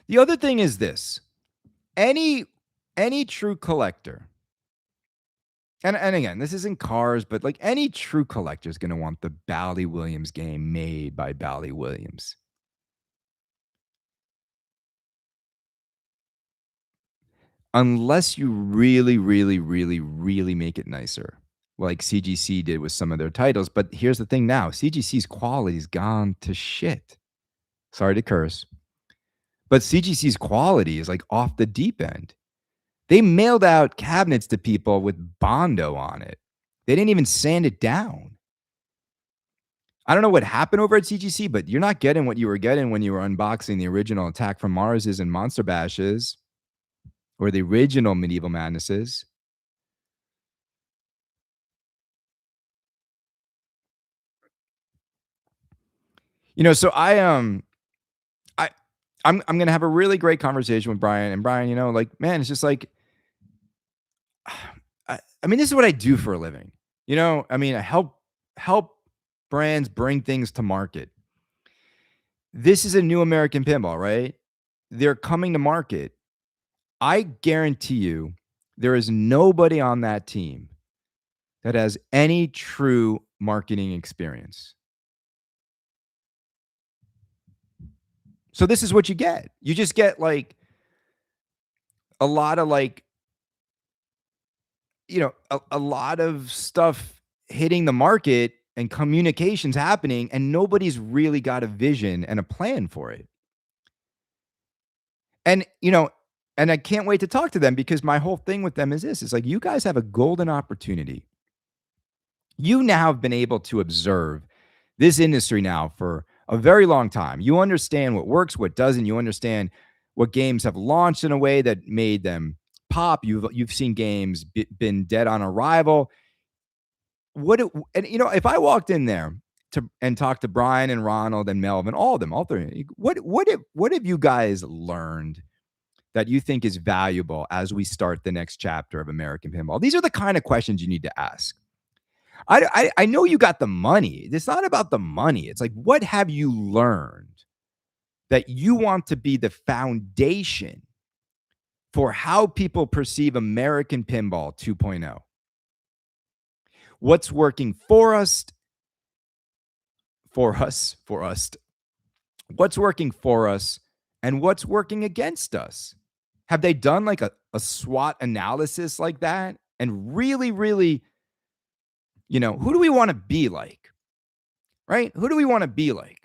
The other thing is this. Any true collector, and again, this isn't cars, but like any true collector is going to want the Bally Williams game made by Bally Williams. Unless you really, really, really, really make it nicer, like CGC did with some of their titles. But here's the thing now, CGC's quality's gone to shit. Sorry to curse. But CGC's quality is like off the deep end. They mailed out cabinets to people with Bondo on it. They didn't even sand it down. I don't know what happened over at CGC, but you're not getting what you were getting when you were unboxing the original Attack from Mars's and Monster Bashes or the original Medieval Madnesses. So I'm gonna have a really great conversation with Brian. And Brian, like, man, it's just like I mean, this is what I do for a living. I mean, I help brands bring things to market. This is a new American pinball, right? They're coming to market. I guarantee you there is nobody on that team that has any true marketing experience. So this is what you get. You just get like a lot of like, a lot of stuff hitting the market and communications happening, and nobody's really got a vision and a plan for it. And, and I can't wait to talk to them because my whole thing with them is this. It's like, you guys have a golden opportunity. You now have been able to observe this industry now for a very long time. You understand what works, what doesn't. You understand what games have launched in a way that made them pop. You've seen games been dead on arrival. If I walked in there and talked to Brian and Ronald and Melvin, all of them, all three, what have you guys learned that you think is valuable as we start the next chapter of American Pinball? These are the kind of questions you need to ask. I know you got the money. It's not about the money. It's like, what have you learned that you want to be the foundation for how people perceive American Pinball 2.0? What's working for us? What's working for us and what's working against us? Have they done like a SWOT analysis like that? And really, really, who do we want to be like? Right? Who do we want to be like?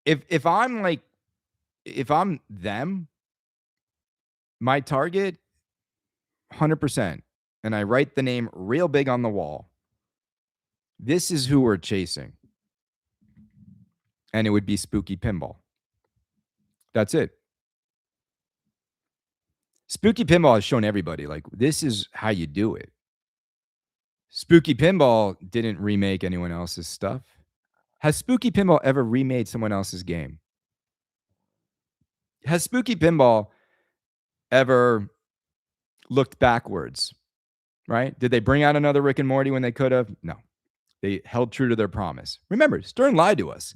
If I'm them, my target, 100%, and I write the name real big on the wall, this is who we're chasing. And it would be Spooky Pinball. That's it. Spooky Pinball has shown everybody, like, this is how you do it. Spooky Pinball didn't remake anyone else's stuff. Has Spooky Pinball ever remade someone else's game? Has Spooky Pinball ever looked backwards, right? Did they bring out another Rick and Morty when they could have? No. They held true to their promise. Remember, Stern lied to us.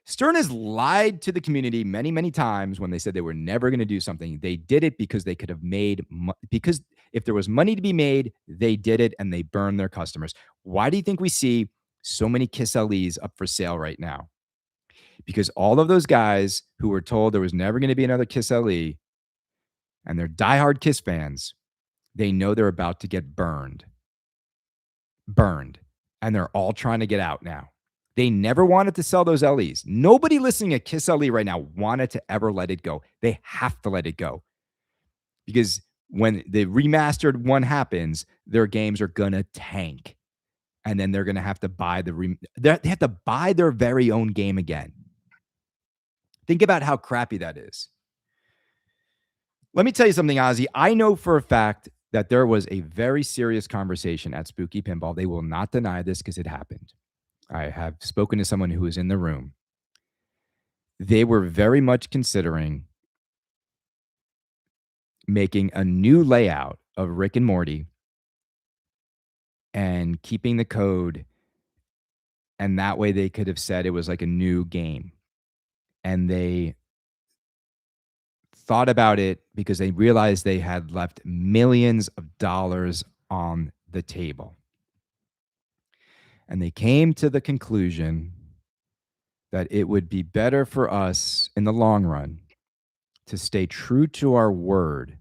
Stern has lied to the community many, many times when they said they were never going to do something. They did it because they could have made because if there was money to be made, they did it and they burned their customers. Why do you think we see so many Kiss LEs up for sale right now? Because all of those guys who were told there was never going to be another Kiss LE and they're diehard Kiss fans, they know they're about to get burned, and they're all trying to get out now. They never wanted to sell those LEs. Nobody listening to Kiss LE right now wanted to ever let it go. They have to let it go because when the remastered one happens, their games are gonna tank, and then they're gonna have to buy they have to buy their very own game again. Think about how crappy that is. Let me tell you something, Ozzy. I know for a fact that there was a very serious conversation at Spooky Pinball. They will not deny this because it happened. I have spoken to someone who was in the room. They were very much considering making a new layout of Rick and Morty and keeping the code. And that way they could have said it was like a new game. And they thought about it because they realized they had left millions of dollars on the table. And they came to the conclusion that it would be better for us in the long run to stay true to our word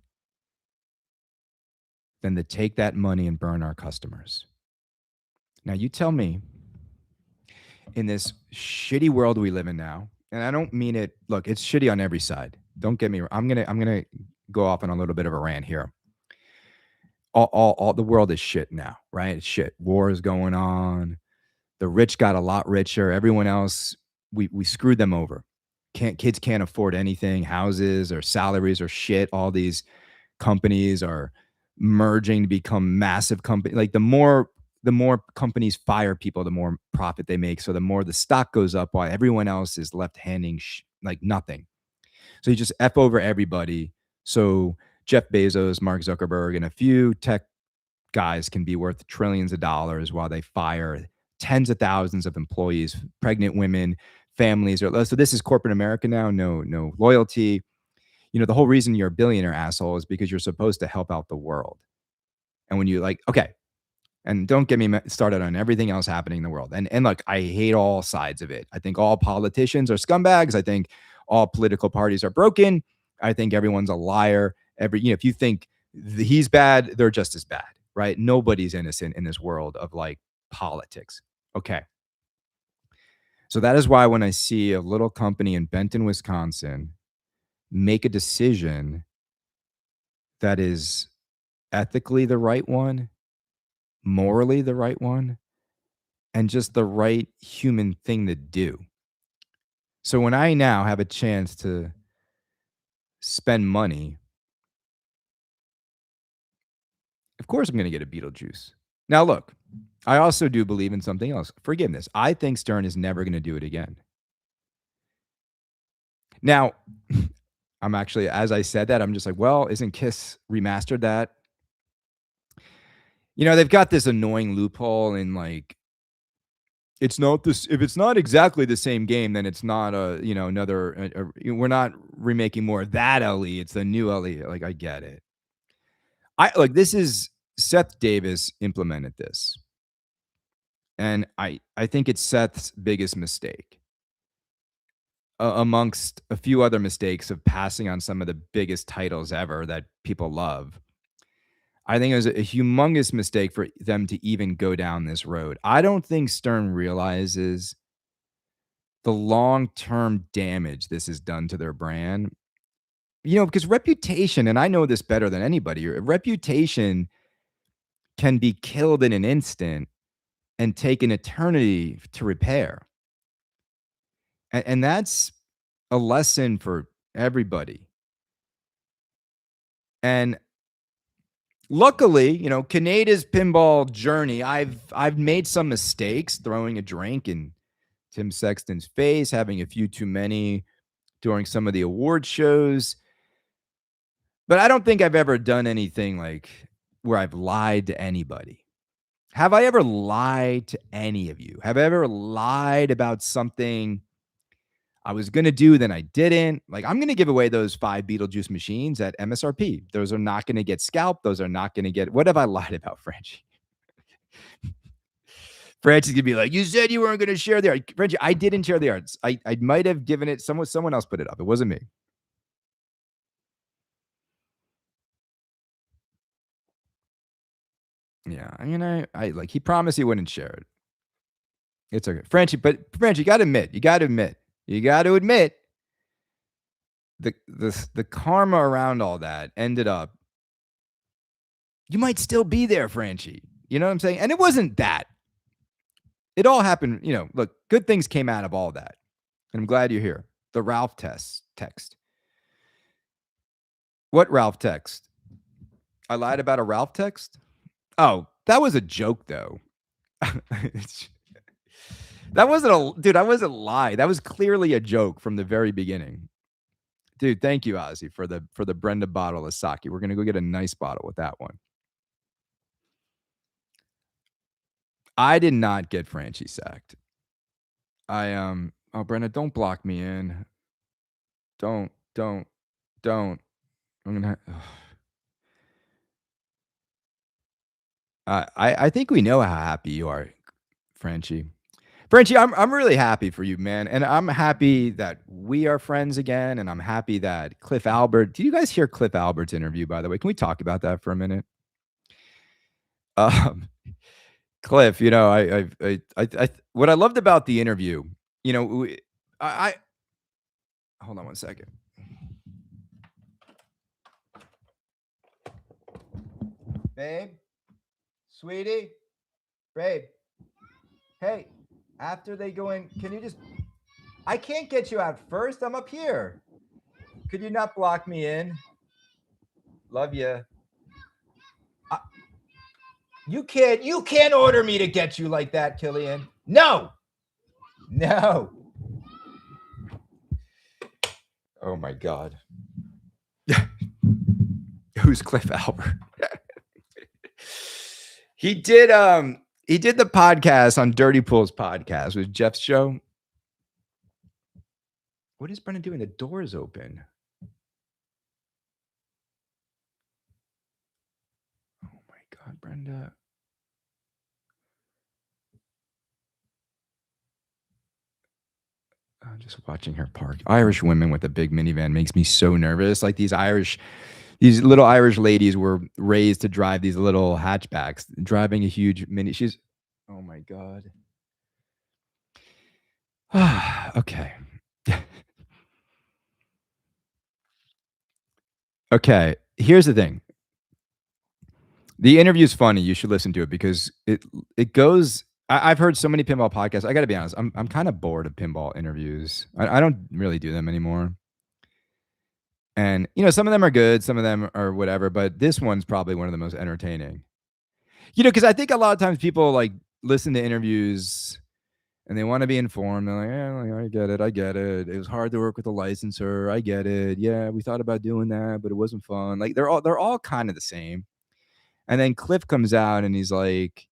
than to take that money and burn our customers. Now, you tell me, in this shitty world we live in now, and I don't mean it, look, it's shitty on every side. Don't get me wrong. I'm gonna go off on a little bit of a rant here. All the world is shit now, right? It's shit. War is going on. The rich got a lot richer. Everyone else, we screwed them over. Kids can't afford anything. Houses or salaries are shit. All these companies are merging to become massive companies. Like the more companies fire people, the more profit they make. So the more the stock goes up, while everyone else is left handing like nothing. So you just F over everybody. So Jeff Bezos, Mark Zuckerberg, and a few tech guys can be worth trillions of dollars while they fire tens of thousands of employees, pregnant women, families. So this is corporate America now. No loyalty. You know, the whole reason you're a billionaire, asshole, is because you're supposed to help out the world. And when you okay, and don't get me started on everything else happening in the world. And look, I hate all sides of it. I think all politicians are scumbags. I think all political parties are broken. I think everyone's a liar. If you think he's bad, they're just as bad, right? Nobody's innocent in this world of like politics. Okay. So that is why when I see a little company in Benton, Wisconsin, make a decision that is ethically the right one, morally the right one, and just the right human thing to do. So when I now have a chance to spend money, of course I'm going to get a Beetlejuice. Now look, I also do believe in something else. Forgiveness. I think Stern is never going to do it again. Now, I'm actually, as I said that, I'm just like, well, isn't Kiss remastered that? You know, they've got this annoying loophole in like, it's not this, if it's not exactly the same game, then it's not we're not remaking more of that LE. It's the new LE. Like, I get it. This is Seth Davis implemented this. And I think it's Seth's biggest mistake. Amongst a few other mistakes of passing on some of the biggest titles ever that people love. I think it was a humongous mistake for them to even go down this road. I don't think Stern realizes the long-term damage this has done to their brand. You know, because reputation, and I know this better than anybody, reputation can be killed in an instant and take an eternity to repair. And that's a lesson for everybody. And luckily, you know, Kaneda's pinball journey, I've made some mistakes, throwing a drink in Tim Sexton's face, having a few too many during some of the award shows. But I don't think I've ever done anything like where I've lied to anybody. Have I ever lied to any of you? Have I ever lied about something I was gonna do, then I didn't. Like, I'm gonna give away those 5 Beetlejuice machines at MSRP. Those are not gonna get scalped. Those are not gonna get what have I lied about, Frenchie? Frenchie's gonna be like, you said you weren't gonna share the art. Frenchie, I didn't share the arts. I might have given it someone else put it up. It wasn't me. Yeah. I mean, I like he promised he wouldn't share it. It's okay. Frenchie, but Frenchie, you gotta admit the karma around all that ended up you might still be there, Franchi. You know what I'm saying? And it wasn't that. It all happened, look, good things came out of all that. And I'm glad you're here. The Ralph text. What Ralph text? I lied about a Ralph text? Oh, that was a joke though. That wasn't lie. That was clearly a joke from the very beginning. Dude, thank you, Ozzy, for the Brenda bottle of sake. We're gonna go get a nice bottle with that one. I did not get Franchi sacked. Oh Brenda, don't block me in. Don't. I'm gonna I think we know how happy you are, Franchi. Franchi, I'm really happy for you, man. And I'm happy that we are friends again. And I'm happy that Cliff Albert. Did you guys hear Cliff Albert's interview, by the way? Can we talk about that for a minute? Um, Cliff, what I loved about the interview, I hold on one second. Babe, sweetie, babe. Hey, after they go in, can you just? I can't get you out first. I'm up here. Could you not block me in? Love you. You can't order me to get you like that, Killian. No. Oh my God. Who's Cliff Albert? He did the podcast on Dirty Pools podcast with Jeff's show. What is Brendan doing? The door is open. Oh my God, Brenda. I'm just watching her park. Irish women with a big minivan makes me so nervous. Like these little Irish ladies were raised to drive these little hatchbacks, driving a huge mini. Oh my God. Okay. Okay. Here's the thing. The interview is funny. You should listen to it because it goes. I've heard so many pinball podcasts. I got to be honest. I'm kind of bored of pinball interviews. I don't really do them anymore. And some of them are good, some of them are whatever. But this one's probably one of the most entertaining. Because I think a lot of times people like listen to interviews and they want to be informed. They're like, yeah, I get it. It was hard to work with a licensor. I get it. Yeah, we thought about doing that, but it wasn't fun. Like they're all kind of the same. And then Cliff comes out and he's like,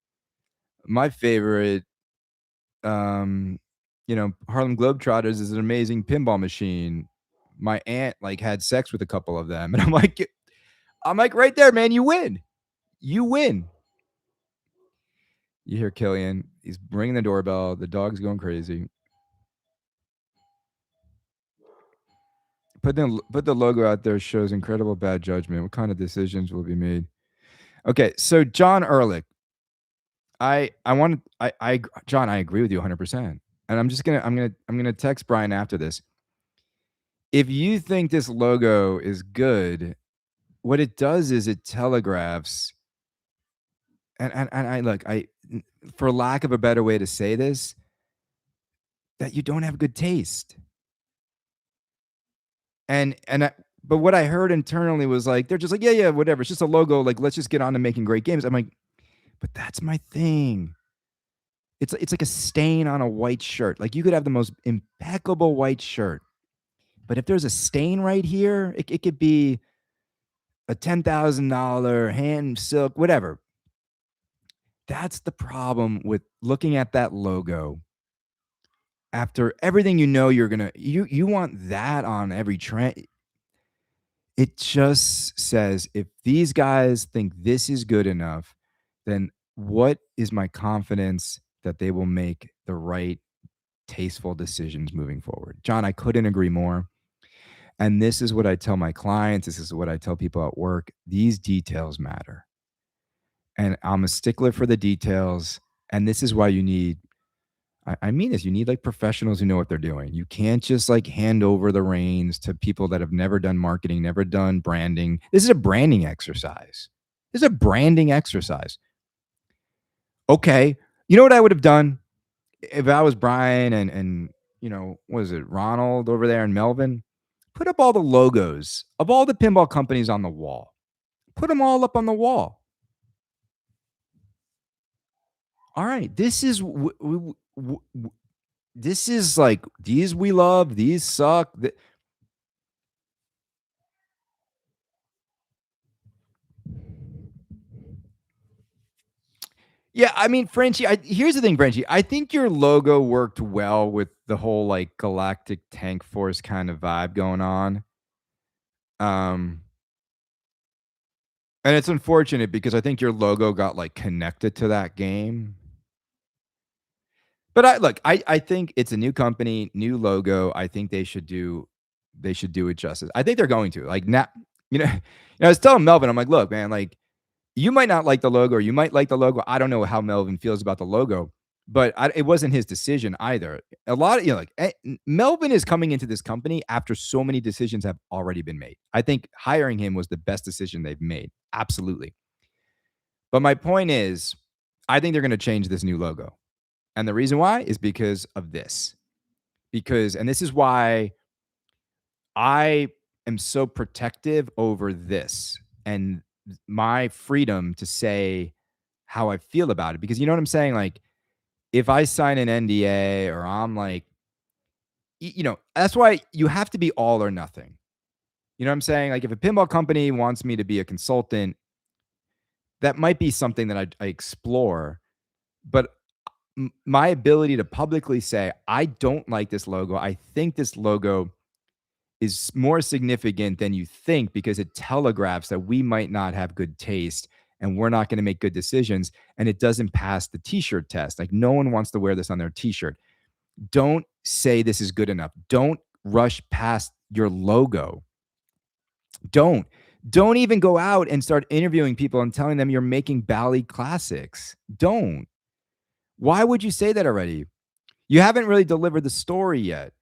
my favorite, Harlem Globetrotters is an amazing pinball machine. My aunt had sex with a couple of them. And I'm like, right there, man, you win. You win. You hear Killian. He's ringing the doorbell. The dog's going crazy. Put the logo out there shows incredible bad judgment. What kind of decisions will be made? Okay, so John Ehrlich. John, I agree with you 100%. And I'm gonna text Brian after this. If you think this logo is good, what it does is it telegraphs. And I for lack of a better way to say this, that you don't have good taste. But what I heard internally was like, they're just like, yeah, whatever. It's just a logo. Like, let's just get on to making great games. I'm like, but that's my thing. It's like a stain on a white shirt. Like you could have the most impeccable white shirt, but if there's a stain right here, it could be a $10,000 hand silk, whatever. That's the problem with looking at that logo after everything you know you're gonna you want that on every trend. It just says, if these guys think this is good enough, then what is my confidence that they will make the right tasteful decisions moving forward? John, I couldn't agree more. And this is what I tell my clients. This is what I tell people at work. These details matter. And I'm a stickler for the details. And this is why you need, I mean this, you need like professionals who know what they're doing. You can't just like hand over the reins to people that have never done marketing, never done branding. This is a branding exercise. This is a branding exercise. Okay. You know what I would have done if I was Brian and what is it, Ronald over there in Melvin? Put up all the logos of all the pinball companies on the wall. Put them all up on the wall. All right, this is like, these we love, these suck. Yeah, I mean, Frenchie, here's the thing, Frenchie. I think your logo worked well with the whole like galactic tank force kind of vibe going on. Um, and it's unfortunate because I think your logo got like connected to that game. But I think it's a new company, new logo. I think they should do it justice. I think they're going to. Like now, I was telling Melvin, I'm like, look, man, like you might not like the logo, or you might like the logo. I don't know how Melvin feels about the logo, but it wasn't his decision either. A lot of Melvin is coming into this company after so many decisions have already been made. I think hiring him was the best decision they've made. Absolutely. But my point is, I think they're going to change this new logo. And the reason why is because of this. And this is why I am so protective over this and my freedom to say how I feel about it. Because you know what I'm saying? Like, if I sign an NDA or I'm like, that's why you have to be all or nothing. You know what I'm saying? Like, if a pinball company wants me to be a consultant, that might be something that I explore. But my ability to publicly say, I don't like this logo. I think this logo is more significant than you think because it telegraphs that we might not have good taste and we're not going to make good decisions. And it doesn't pass the t-shirt test. Like, no one wants to wear this on their t-shirt. Don't say this is good enough. Don't rush past your logo. Don't even go out and start interviewing people and telling them you're making Bally classics. Don't. Why would you say that already? You haven't really delivered the story yet.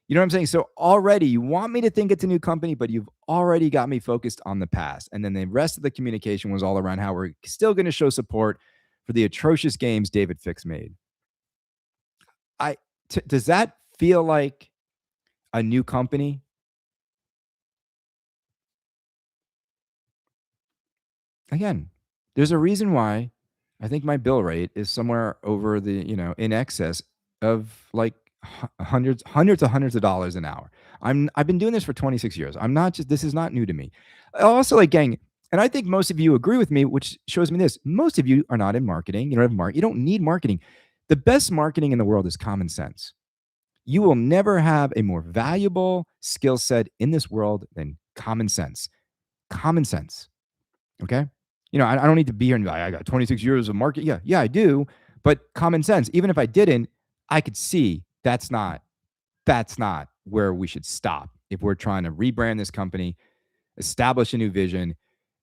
You know what I'm saying? So already you want me to think it's a new company, but you've already got me focused on the past. And then the rest of the communication was all around how we're still going to show support for the atrocious games David Fix made. Does that feel like a new company? Again, there's a reason why I think my bill rate is somewhere over in excess of like hundreds of dollars an hour. I've been doing this for 26 years. I'm not just, this is not new to me. Also, like, gang, and I think most of you agree with me, which shows me this. Most of you are not in marketing. You don't have you don't need marketing. The best marketing in the world is common sense. You will never have a more valuable skill set in this world than common sense. Common sense. Okay. I don't need to be here and be like, I got 26 years of market. Yeah, I do. But common sense, even if I didn't, I could see that's not where we should stop if we're trying to rebrand this company, establish a new vision,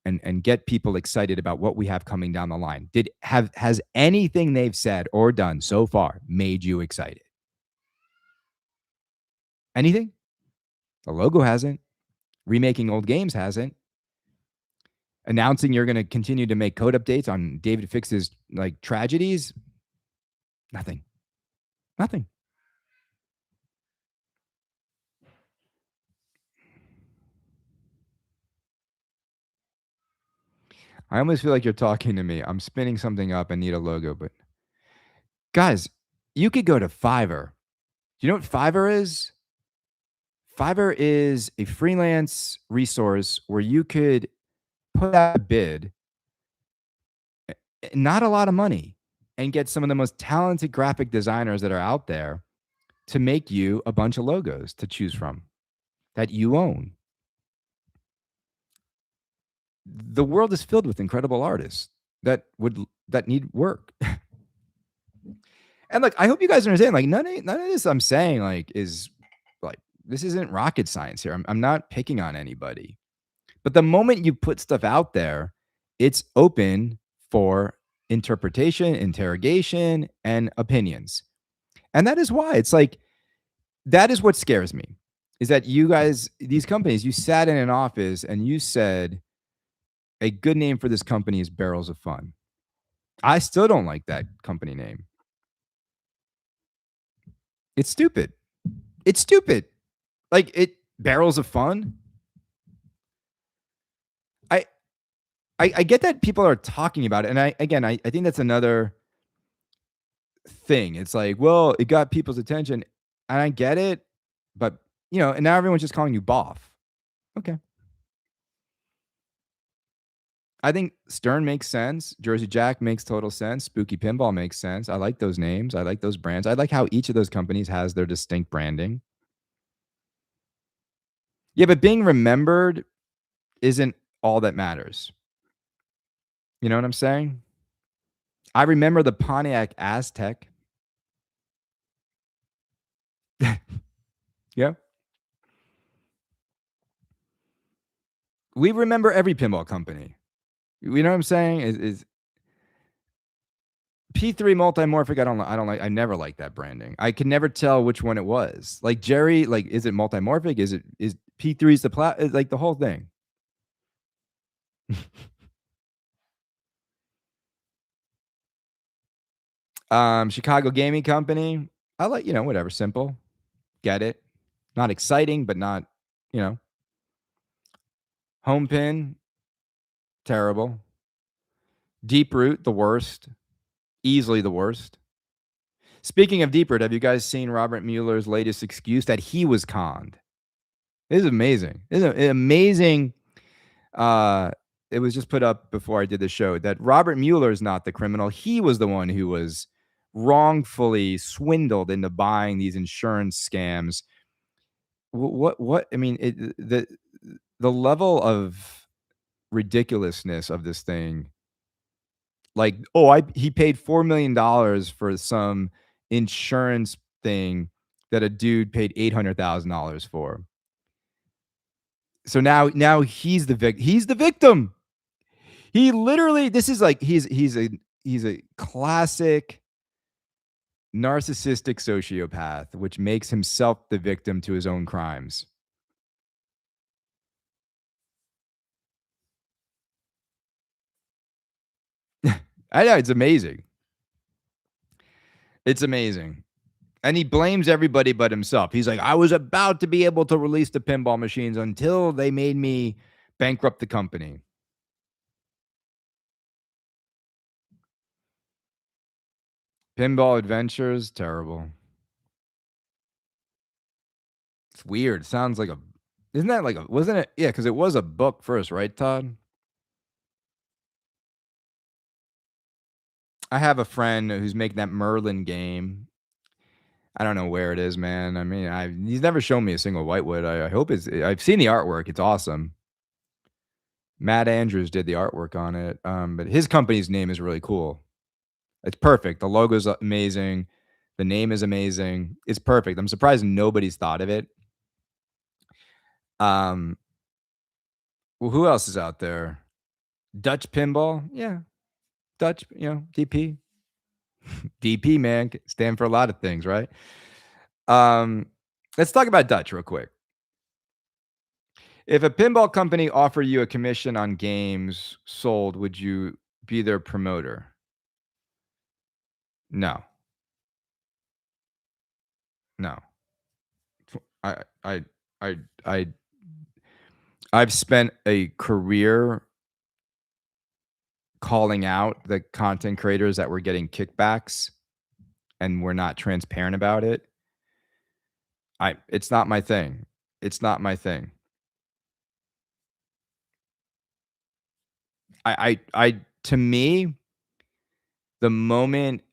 and get people excited about what we have coming down the line. Has anything they've said or done so far made you excited? Anything? The logo hasn't. Remaking old games hasn't. Announcing you're going to continue to make code updates on David Fix's like tragedies. Nothing. I almost feel like you're talking to me. I'm spinning something up. I need a logo, but guys, you could go to Fiverr. Do you know what Fiverr is? Fiverr is a freelance resource where you could put out a bid, not a lot of money, and get some of the most talented graphic designers that are out there to make you a bunch of logos to choose from that you own. The world is filled with incredible artists that need work. And like, I hope you guys understand, like, none of this I'm saying like is like, this isn't rocket science here. I'm not picking on anybody. But the moment you put stuff out there, it's open for interpretation, interrogation, and opinions. And that is why it's like, that is what scares me, is that you guys, these companies, you sat in an office and you said a good name for this company is Barrels of Fun. I still don't like that company name. It's stupid. It's stupid. Like, it Barrels of Fun. I I get that people are talking about it, and I think that's another thing. It's like, well, it got people's attention, and I get it, but and now everyone's just calling you Boff. Okay. I think Stern makes sense. Jersey Jack makes total sense. Spooky Pinball makes sense. I like those names. I like those brands. I like how each of those companies has their distinct branding. Yeah, but being remembered isn't all that matters. You know what I'm saying? I remember the Pontiac Aztec. Yeah. We remember every pinball company. You know what I'm saying? Is P3 multimorphic? I don't like. I never liked that branding. I could never tell which one it was. Like Jerry, like, is it multimorphic? Is P3's the like the whole thing? Chicago Gaming Company. I like, whatever, simple. Get it. Not exciting, but not, you know. Home pin, terrible. Deep root, the worst. Easily the worst. Speaking of deep root, have you guys seen Robert Mueller's latest excuse that he was conned? This is amazing. This is amazing. It was just put up before I did the show that Robert Mueller is not the criminal. He was the one who was wrongfully swindled into buying these insurance scams. What I mean, the level of ridiculousness of this thing. Like, oh, he paid $4 million for some insurance thing that a dude paid $800,000 for. So now he's the he's the victim. He literally, this is like, he's a classic narcissistic sociopath, which makes himself the victim to his own crimes. I know, it's amazing. It's amazing. And he blames everybody but himself. He's like, I was about to be able to release the pinball machines until they made me bankrupt the company. Pinball Adventures, terrible. It's weird. Sounds like isn't that like wasn't it? Yeah, because it was a book first, right, Todd? I have a friend who's making that Merlin game. I don't know where it is, man. I mean, he's never shown me a single whitewood. I hope I've seen the artwork. It's awesome. Matt Andrews did the artwork on it. But his company's name is really cool. It's perfect. The logo's amazing. The name is amazing. It's perfect. I'm surprised nobody's thought of it. Well, who else is out there? Dutch Pinball. Yeah. Dutch, DP. DP, man, stand for a lot of things, right? Let's talk about Dutch real quick. If a pinball company offered you a commission on games sold, would you be their promoter? No. No. I I I I I've spent a career calling out the content creators that were getting kickbacks and were not transparent about it. It's not my thing. It's not my thing. To me, the moment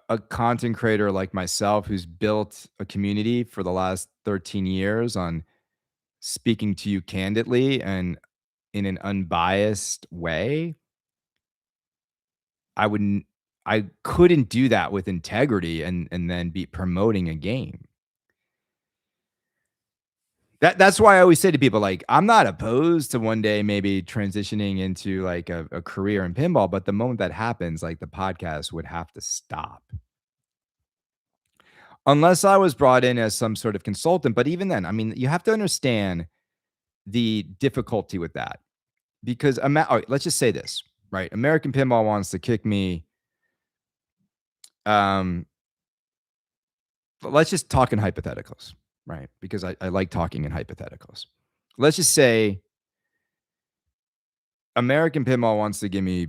a content creator like myself who's built a community for the last 13 years on speaking to you candidly and in an unbiased way, I wouldn't I couldn't do that with integrity and then be promoting a game. That's why I always say to people, like, I'm not opposed to one day maybe transitioning into like a career in pinball, but the moment that happens, like the podcast would have to stop. Unless I was brought in as some sort of consultant, but even then, I mean, you have to understand the difficulty with that because all right, let's just say this, right? American Pinball wants to kick me. Um, let's just talk in hypotheticals, right? Because I like talking in hypotheticals. Let's just say American Pinball wants to give me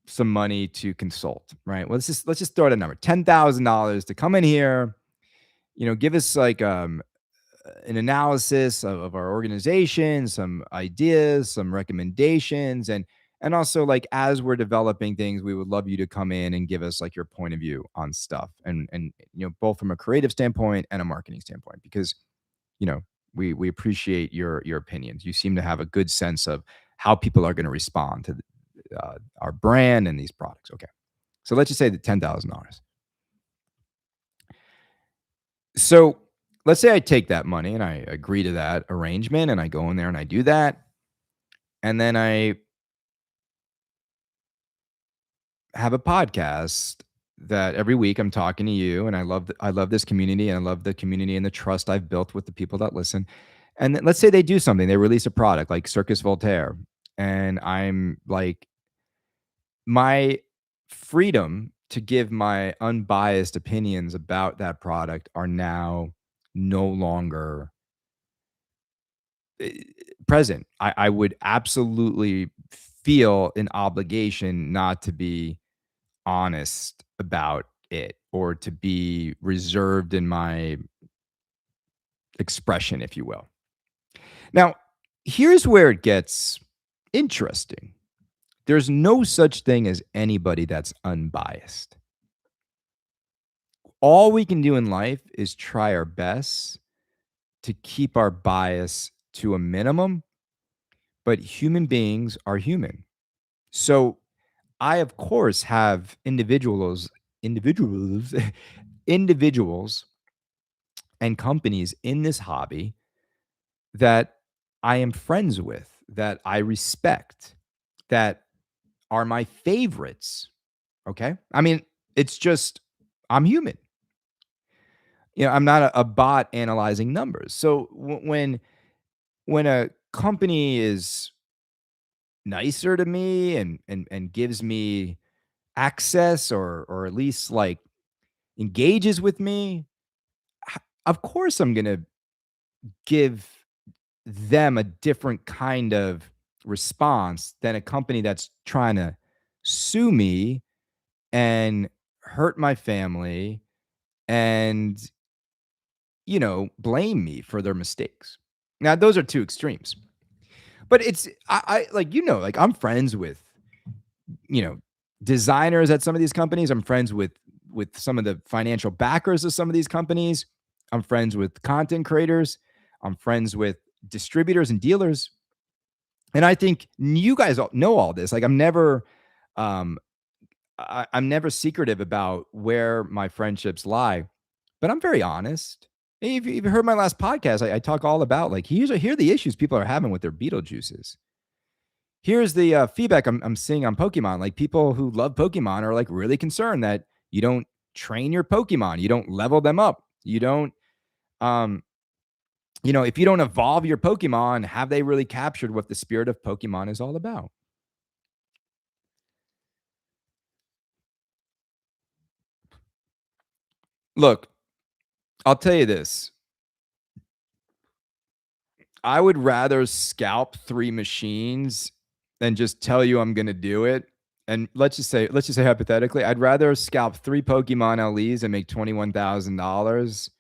some money to consult, right? Well, let's just throw out a number, $10,000 to come in here, give us like an analysis of our organization, some ideas, some recommendations, and also like as we're developing things, we would love you to come in and give us like your point of view on stuff, and both from a creative standpoint and a marketing standpoint, because you know we appreciate your opinions. You seem to have a good sense of how people are going to respond to our brand and these products. Okay, so let's just say the $10,000. So let's say I take that money and I agree to that arrangement and I go in there and I do that. And then I have a podcast that every week I'm talking to you, and I love this community, and I love the community and the trust I've built with the people that listen. And then let's say they do something, they release a product like Circus Voltaire, and I'm like, my freedom to give my unbiased opinions about that product are now no longer eh, present. I would absolutely feel an obligation not to be honest about it or to be reserved in my expression, if you will. Now, here's where it gets interesting. There's no such thing as anybody that's unbiased. All we can do in life is try our best to keep our bias to a minimum, but human beings are human. So I, of course, have individuals, individuals and companies in this hobby that I am friends with, that I respect, that are my favorites. Okay. I mean, it's just, I'm human. I'm not a bot analyzing numbers. So when a company is nicer to me and gives me access or at least like engages with me, of course I'm going to give them a different kind of response than a company that's trying to sue me and hurt my family and blame me for their mistakes. Now those are two extremes. But it's I like like I'm friends with you know, designers at some of these companies. I'm friends with some of the financial backers of some of these companies. I'm friends with content creators. I'm friends with distributors and dealers. And I think you guys all know all this. Like um I'm never secretive about where my friendships lie, but I'm very honest. If you've heard my last podcast, I talk all about like here are the issues people are having with their Beetlejuices. Here's the feedback I'm seeing on Pokemon. Like people who love Pokemon are like really concerned that you don't train your Pokemon, you don't level them up, you don't, um, if you don't evolve your Pokemon, have they really captured what the spirit of Pokemon is all about? Look, I'll tell you this. I would rather scalp 3 machines than just tell you I'm gonna do it. And let's just say hypothetically, I'd rather scalp 3 Pokemon LEs and make $21,000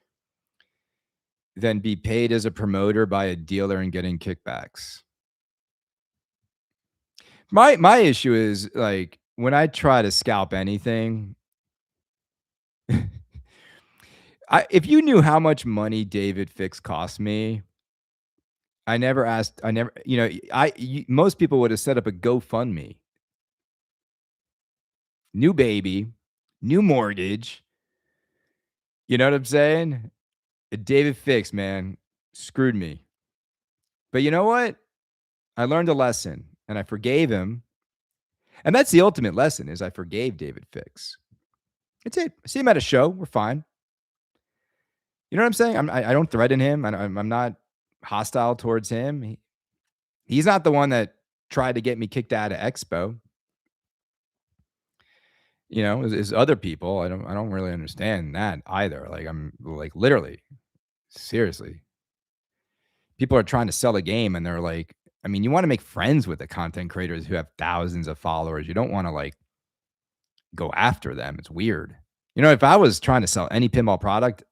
than be paid as a promoter by a dealer and getting kickbacks. My issue is, like, when I try to scalp anything, If you knew how much money David Fix cost me, I never asked. I never, most people would have set up a GoFundMe. New baby, new mortgage. You know what I'm saying? David Fix, man, screwed me. But you know what? I learned a lesson and I forgave him. And that's the ultimate lesson is I forgave David Fix. That's it. I see him at a show. We're fine. You know what I'm saying? I don't threaten him. I'm not hostile towards him. He's not the one that tried to get me kicked out of Expo. Is other people. I don't really understand that either. Like I'm like literally, seriously. People are trying to sell a game and they're like, I mean, you want to make friends with the content creators who have thousands of followers. You don't want to like go after them. It's weird. If I was trying to sell any pinball product,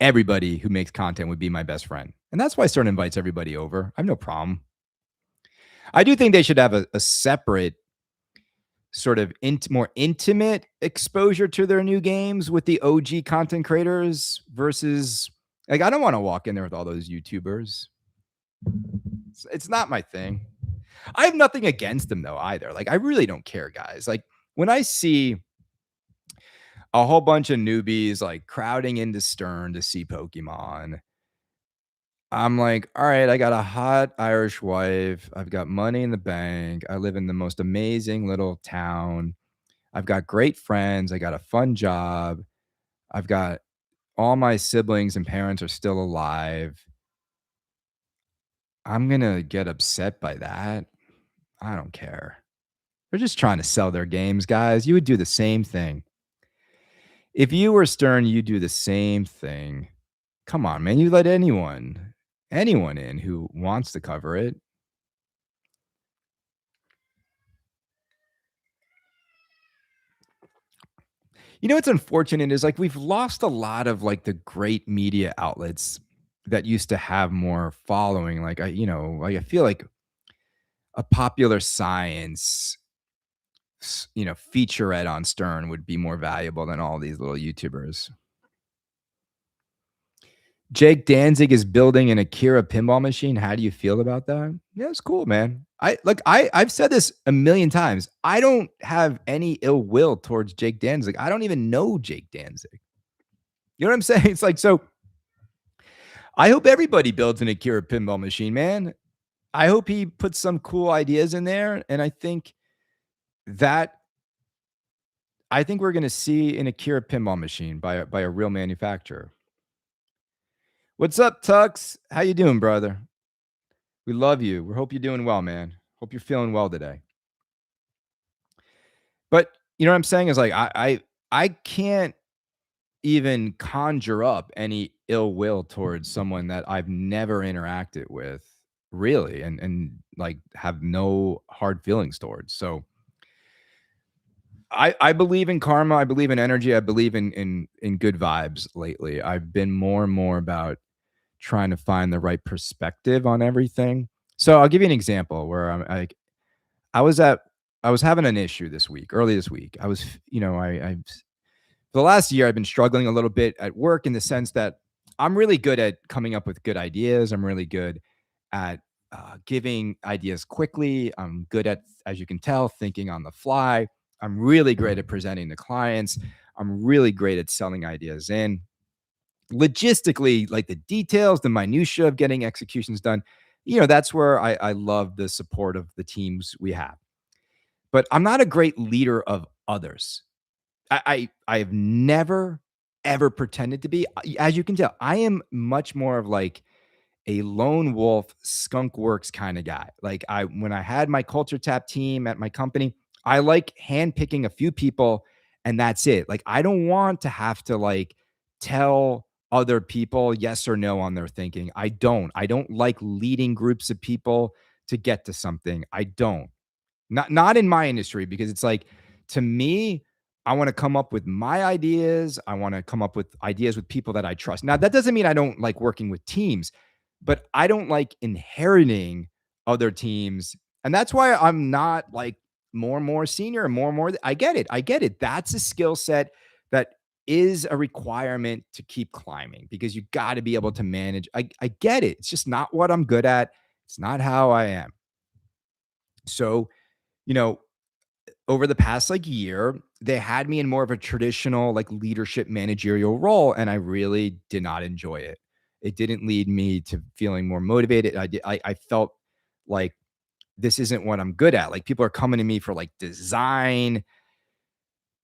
everybody who makes content would be my best friend. And that's why Stern invites everybody over. I have no problem. I do think they should have a separate sort of more intimate exposure to their new games with the OG content creators versus like, I don't want to walk in there with all those YouTubers. It's not my thing. I have nothing against them though either. Like I really don't care, guys. Like when I see a whole bunch of newbies like crowding into Stern to see Pokemon, I'm like, all right, I got a hot Irish wife. I've got money in the bank. I live in the most amazing little town. I've got great friends. I got a fun job. I've got all my siblings and parents are still alive. I'm going to get upset by that. I don't care. They're just trying to sell their games, guys. You would do the same thing. If you were Stern, you do the same thing. Come on, man. You let anyone in who wants to cover it. What's unfortunate is like we've lost a lot of like the great media outlets that used to have more following. Like I feel like a Popular Science, featurette on Stern would be more valuable than all these little YouTubers. Jake Danzig is building an Akira pinball machine. How do you feel about that? Yeah, it's cool, man. I've said this a million times. I don't have any ill will towards Jake Danzig. I don't even know Jake Danzig. You know what I'm saying? It's like, so I hope everybody builds an Akira pinball machine, man. I hope he puts some cool ideas in there. And I think we're going to see an Akira pinball machine by a real manufacturer. What's up, Tux? How you doing, brother? We love you. We hope you're doing well, man. Hope you're feeling well today. But you know what I'm saying is like I can't even conjure up any ill will towards someone that I've never interacted with, really, and like have no hard feelings towards. So I believe in karma. I believe in energy. I believe in good vibes lately. I've been more and more about trying to find the right perspective on everything. So I'll give you an example where I'm like, I was having an issue early this week. I was, I for the last year, I've been struggling a little bit at work in the sense that I'm really good at coming up with good ideas. I'm really good at giving ideas quickly. I'm good at, as you can tell, thinking on the fly. I'm really great at presenting to clients. I'm really great at selling ideas in. Logistically, like the details, the minutia of getting executions done, that's where I love the support of the teams we have. But I'm not a great leader of others. I've never ever pretended to be. As you can tell, I am much more of like a lone wolf, skunk works kind of guy. Like when I had my culture tap team at my company, I like handpicking a few people and that's it. Like I don't want to have to like tell other people yes or no on their thinking. I don't like leading groups of people to get to something. I don't. Not in my industry, because it's like, to me, I want to come up with my ideas. I want to come up with ideas with people that I trust. Now, that doesn't mean I don't like working with teams, but I don't like inheriting other teams. And that's why I'm not like more and more senior and more. I get it. That's a skill set that is a requirement to keep climbing because you got to be able to manage. I get it. It's just not what I'm good at. It's not how I am. So, you know, over the past like year, they had me in more of a traditional like leadership managerial role, and I really did not enjoy it. It didn't lead me to feeling more motivated. I felt like this isn't what I'm good at. Like people are coming to me for like design,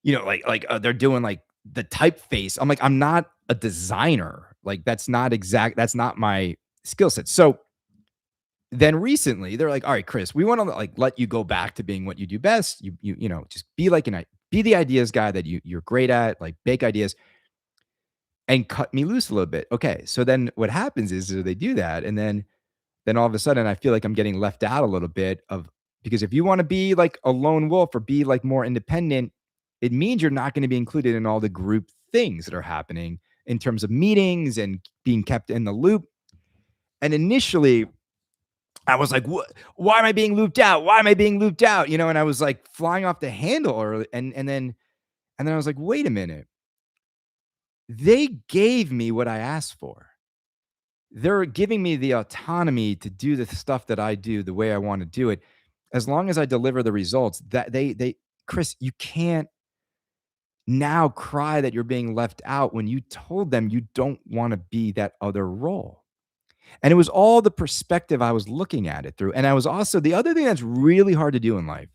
they're doing like the typeface. I'm like, I'm not a designer. Like that's not my skill set. So then recently they're like, all right, Chris, we want to like let you go back to being what you do best. Just be like be the ideas guy that you're great at, like bake ideas and cut me loose a little bit. Okay. So then what happens is they do that. And then all of a sudden I feel like I'm getting left out a little bit of because if you want to be like a lone wolf or be like more independent, it means you're not going to be included in all the group things that are happening in terms of meetings and being kept in the loop. And initially I was like, what? Why am I being looped out? Why am I being looped out? And I was like flying off the handle early. And then I was like, wait a minute. They gave me what I asked for. They're giving me the autonomy to do the stuff that I do the way I want to do it. As long as I deliver the results that Chris, you can't now cry that you're being left out when you told them you don't want to be that other role. And it was all the perspective I was looking at it through. And I was also the other thing that's really hard to do in life.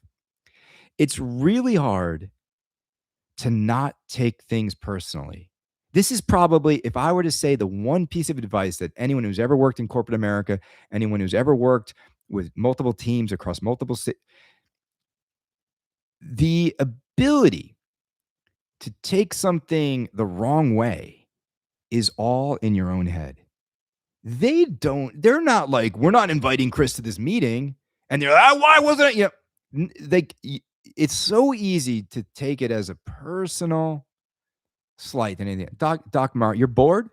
It's really hard to not take things personally. This is probably, if I were to say the one piece of advice that anyone who's ever worked in corporate America, anyone who's ever worked with multiple teams across multiple cities, the ability to take something the wrong way is all in your own head. They're not like, we're not inviting Chris to this meeting. And they're like, why wasn't it? It's so easy to take it as a personal slight than anything. Doc Mar, you're bored?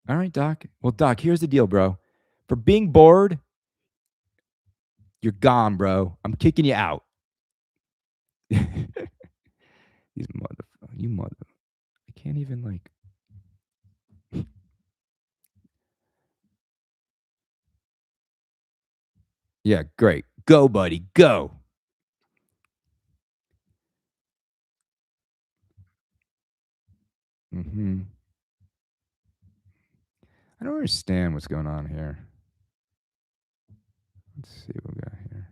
All right, Doc. Well, Doc, here's the deal, bro. For being bored, you're gone, bro. I'm kicking you out. You mother. I can't even like. Yeah, great. Go, buddy. Go. Mm-hmm. I don't understand what's going on here. Let's see what we got here.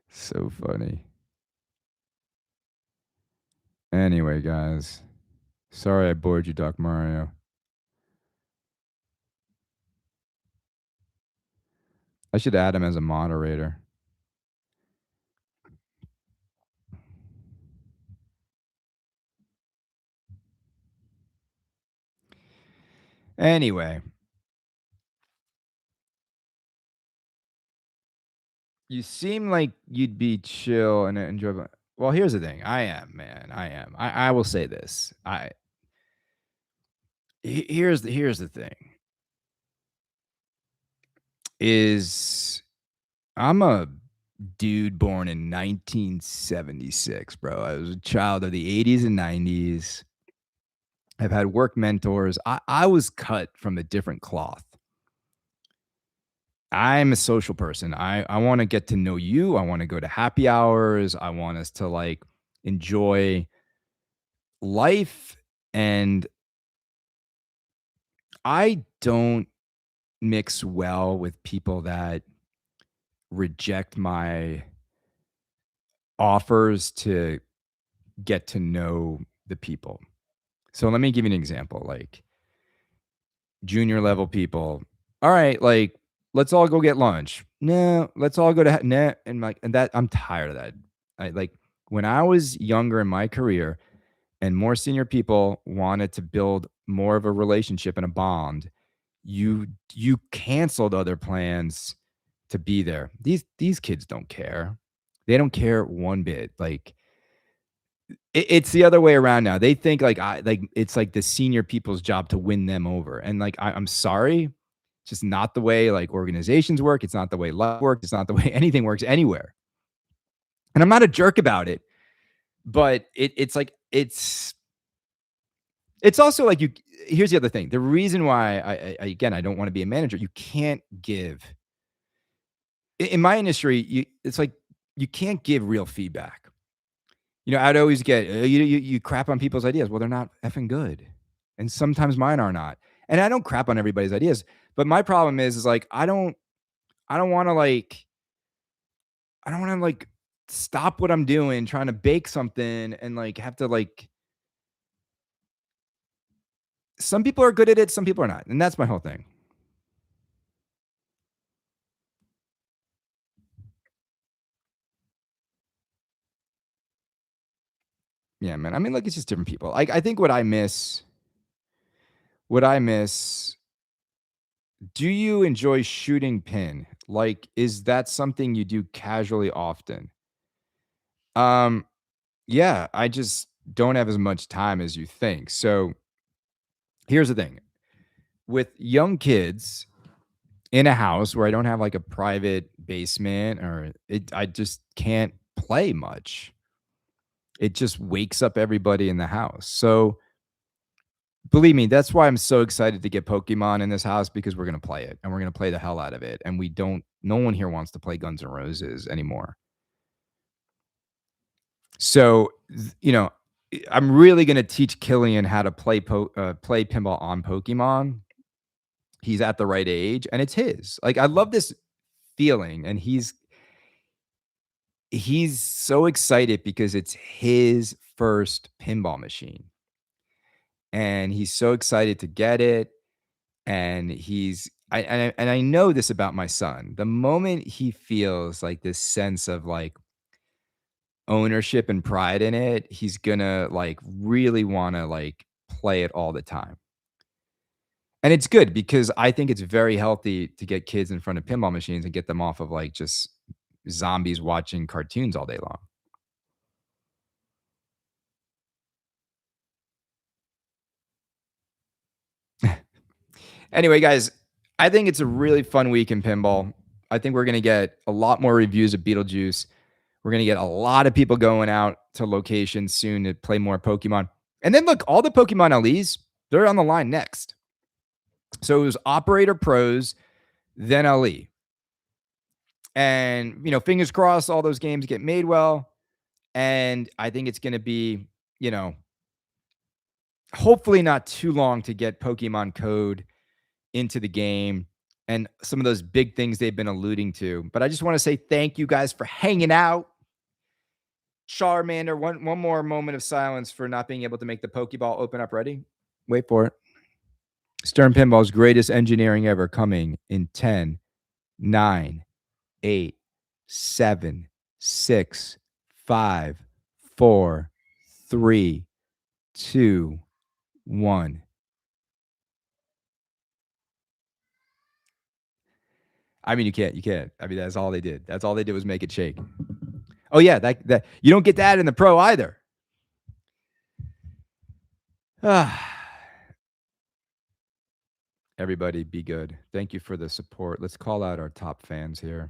So funny. Anyway, guys. Sorry I bored you, Doc Mario. I should add him as a moderator. Anyway. You seem like you'd be chill and enjoyable. Well, here's the thing. I am, man. I am. I will say this. Here's the thing. Is I'm a dude born in 1976, bro. I was a child of the 80s and 90s. I've had work mentors. I was cut from a different cloth. I'm a social person. I want to get to know you. I want to go to happy hours. I want us to like enjoy life. And I don't mix well with people that reject my offers to get to know the people. So let me give you an example. Like junior level people. All right, like let's all go get lunch. No, let's all go to nah, and that I'm tired of that. I like when I was younger in my career and more senior people wanted to build more of a relationship and a bond, you canceled other plans to be there. These kids don't care. They don't care one bit. Like it's the other way around now. They think like it's like the senior people's job to win them over. And like I'm sorry, it's just not the way like organizations work. It's not the way life works. It's not the way anything works anywhere. And I'm not a jerk about it, but it's like it's also like you here's the other thing. The reason why again, I don't wanna be a manager, you can't give in my industry, it's like you can't give real feedback. I'd always get, you crap on people's ideas. Well, they're not effing good, and sometimes mine are not. And I don't crap on everybody's ideas, but my problem is like, I don't wanna, like I don't wanna, like, stop what I'm doing trying to bake something and, like, have to, like some people are good at it, some people are not, and that's my whole thing. Yeah, man. I mean, like, it's just different people. Like, I think what I miss do you enjoy shooting pin? Like, is that something you do casually often? Um, yeah, I just don't have as much time as you think. So, here's the thing. With young kids in a house where I don't have, like, a private basement or I just can't play much. It just wakes up everybody in the house. So, believe me, that's why I'm so excited to get Pokemon in this house because we're gonna play it, and we're gonna play the hell out of it, and we don't no one here wants to play Guns N' Roses anymore. So, I'm really gonna teach Killian how to play pinball on Pokemon. He's at the right age, and it's his. Like, I love this feeling, and he's so excited because it's his first pinball machine, and he's so excited to get it. And I know this about my son. The moment he feels like this sense of like ownership and pride in it, he's gonna like really wanna like play it all the time. And it's good because I think it's very healthy to get kids in front of pinball machines and get them off of like just zombies watching cartoons all day long. Anyway, guys, I think it's a really fun week in pinball. I think we're gonna get a lot more reviews of Beetlejuice. We're gonna get a lot of people going out to locations soon to play more Pokemon. And then look, all the Pokemon LEs, they're on the line next. So it was Operator Pros, then LE. And fingers crossed all those games get made well. And I think it's gonna be, you know, hopefully not too long to get Pokemon Code into the game and some of those big things they've been alluding to. But I just want to say thank you guys for hanging out. Charmander, one more moment of silence for not being able to make the Pokeball open up. Ready? Wait for it. Stern Pinball's greatest engineering ever coming in 10, 9, 8, 7, 6, 5, 4, 3, 2, 1. I mean, you can't. I mean, that's all they did. That's all they did was make it shake. Oh yeah, that you don't get that in the pro either. Everybody be good. Thank you for the support. Let's call out our top fans here.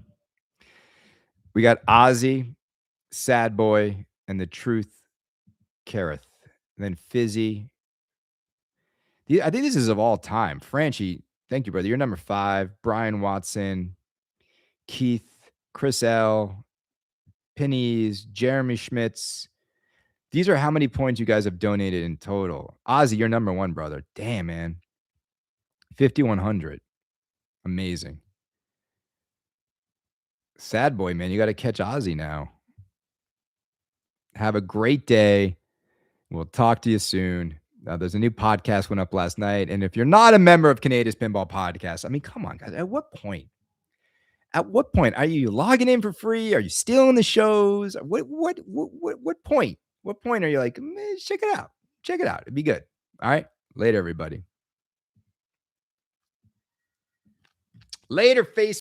We got Ozzy, Sad Boy, and the Truth Kareth. And then Fizzy. I think this is of all time. Franchi, thank you, brother. You're number 5. Brian Watson, Keith, Chris L, Pennies, Jeremy Schmitz. These are how many points you guys have donated in total. Ozzy, you're number 1, brother. Damn, man. 5,100. Amazing. Sad Boy, man. You got to catch Ozzy now. Have a great day. We'll talk to you soon. There's a new podcast went up last night. And if you're not a member of Kaneda's Pinball Podcast, I mean, come on, guys. At what point? At what point are you logging in for free? Are you stealing the shows? What point? What point are you like, check it out? Check it out. It'd be good. All right. Later, everybody. Later, face.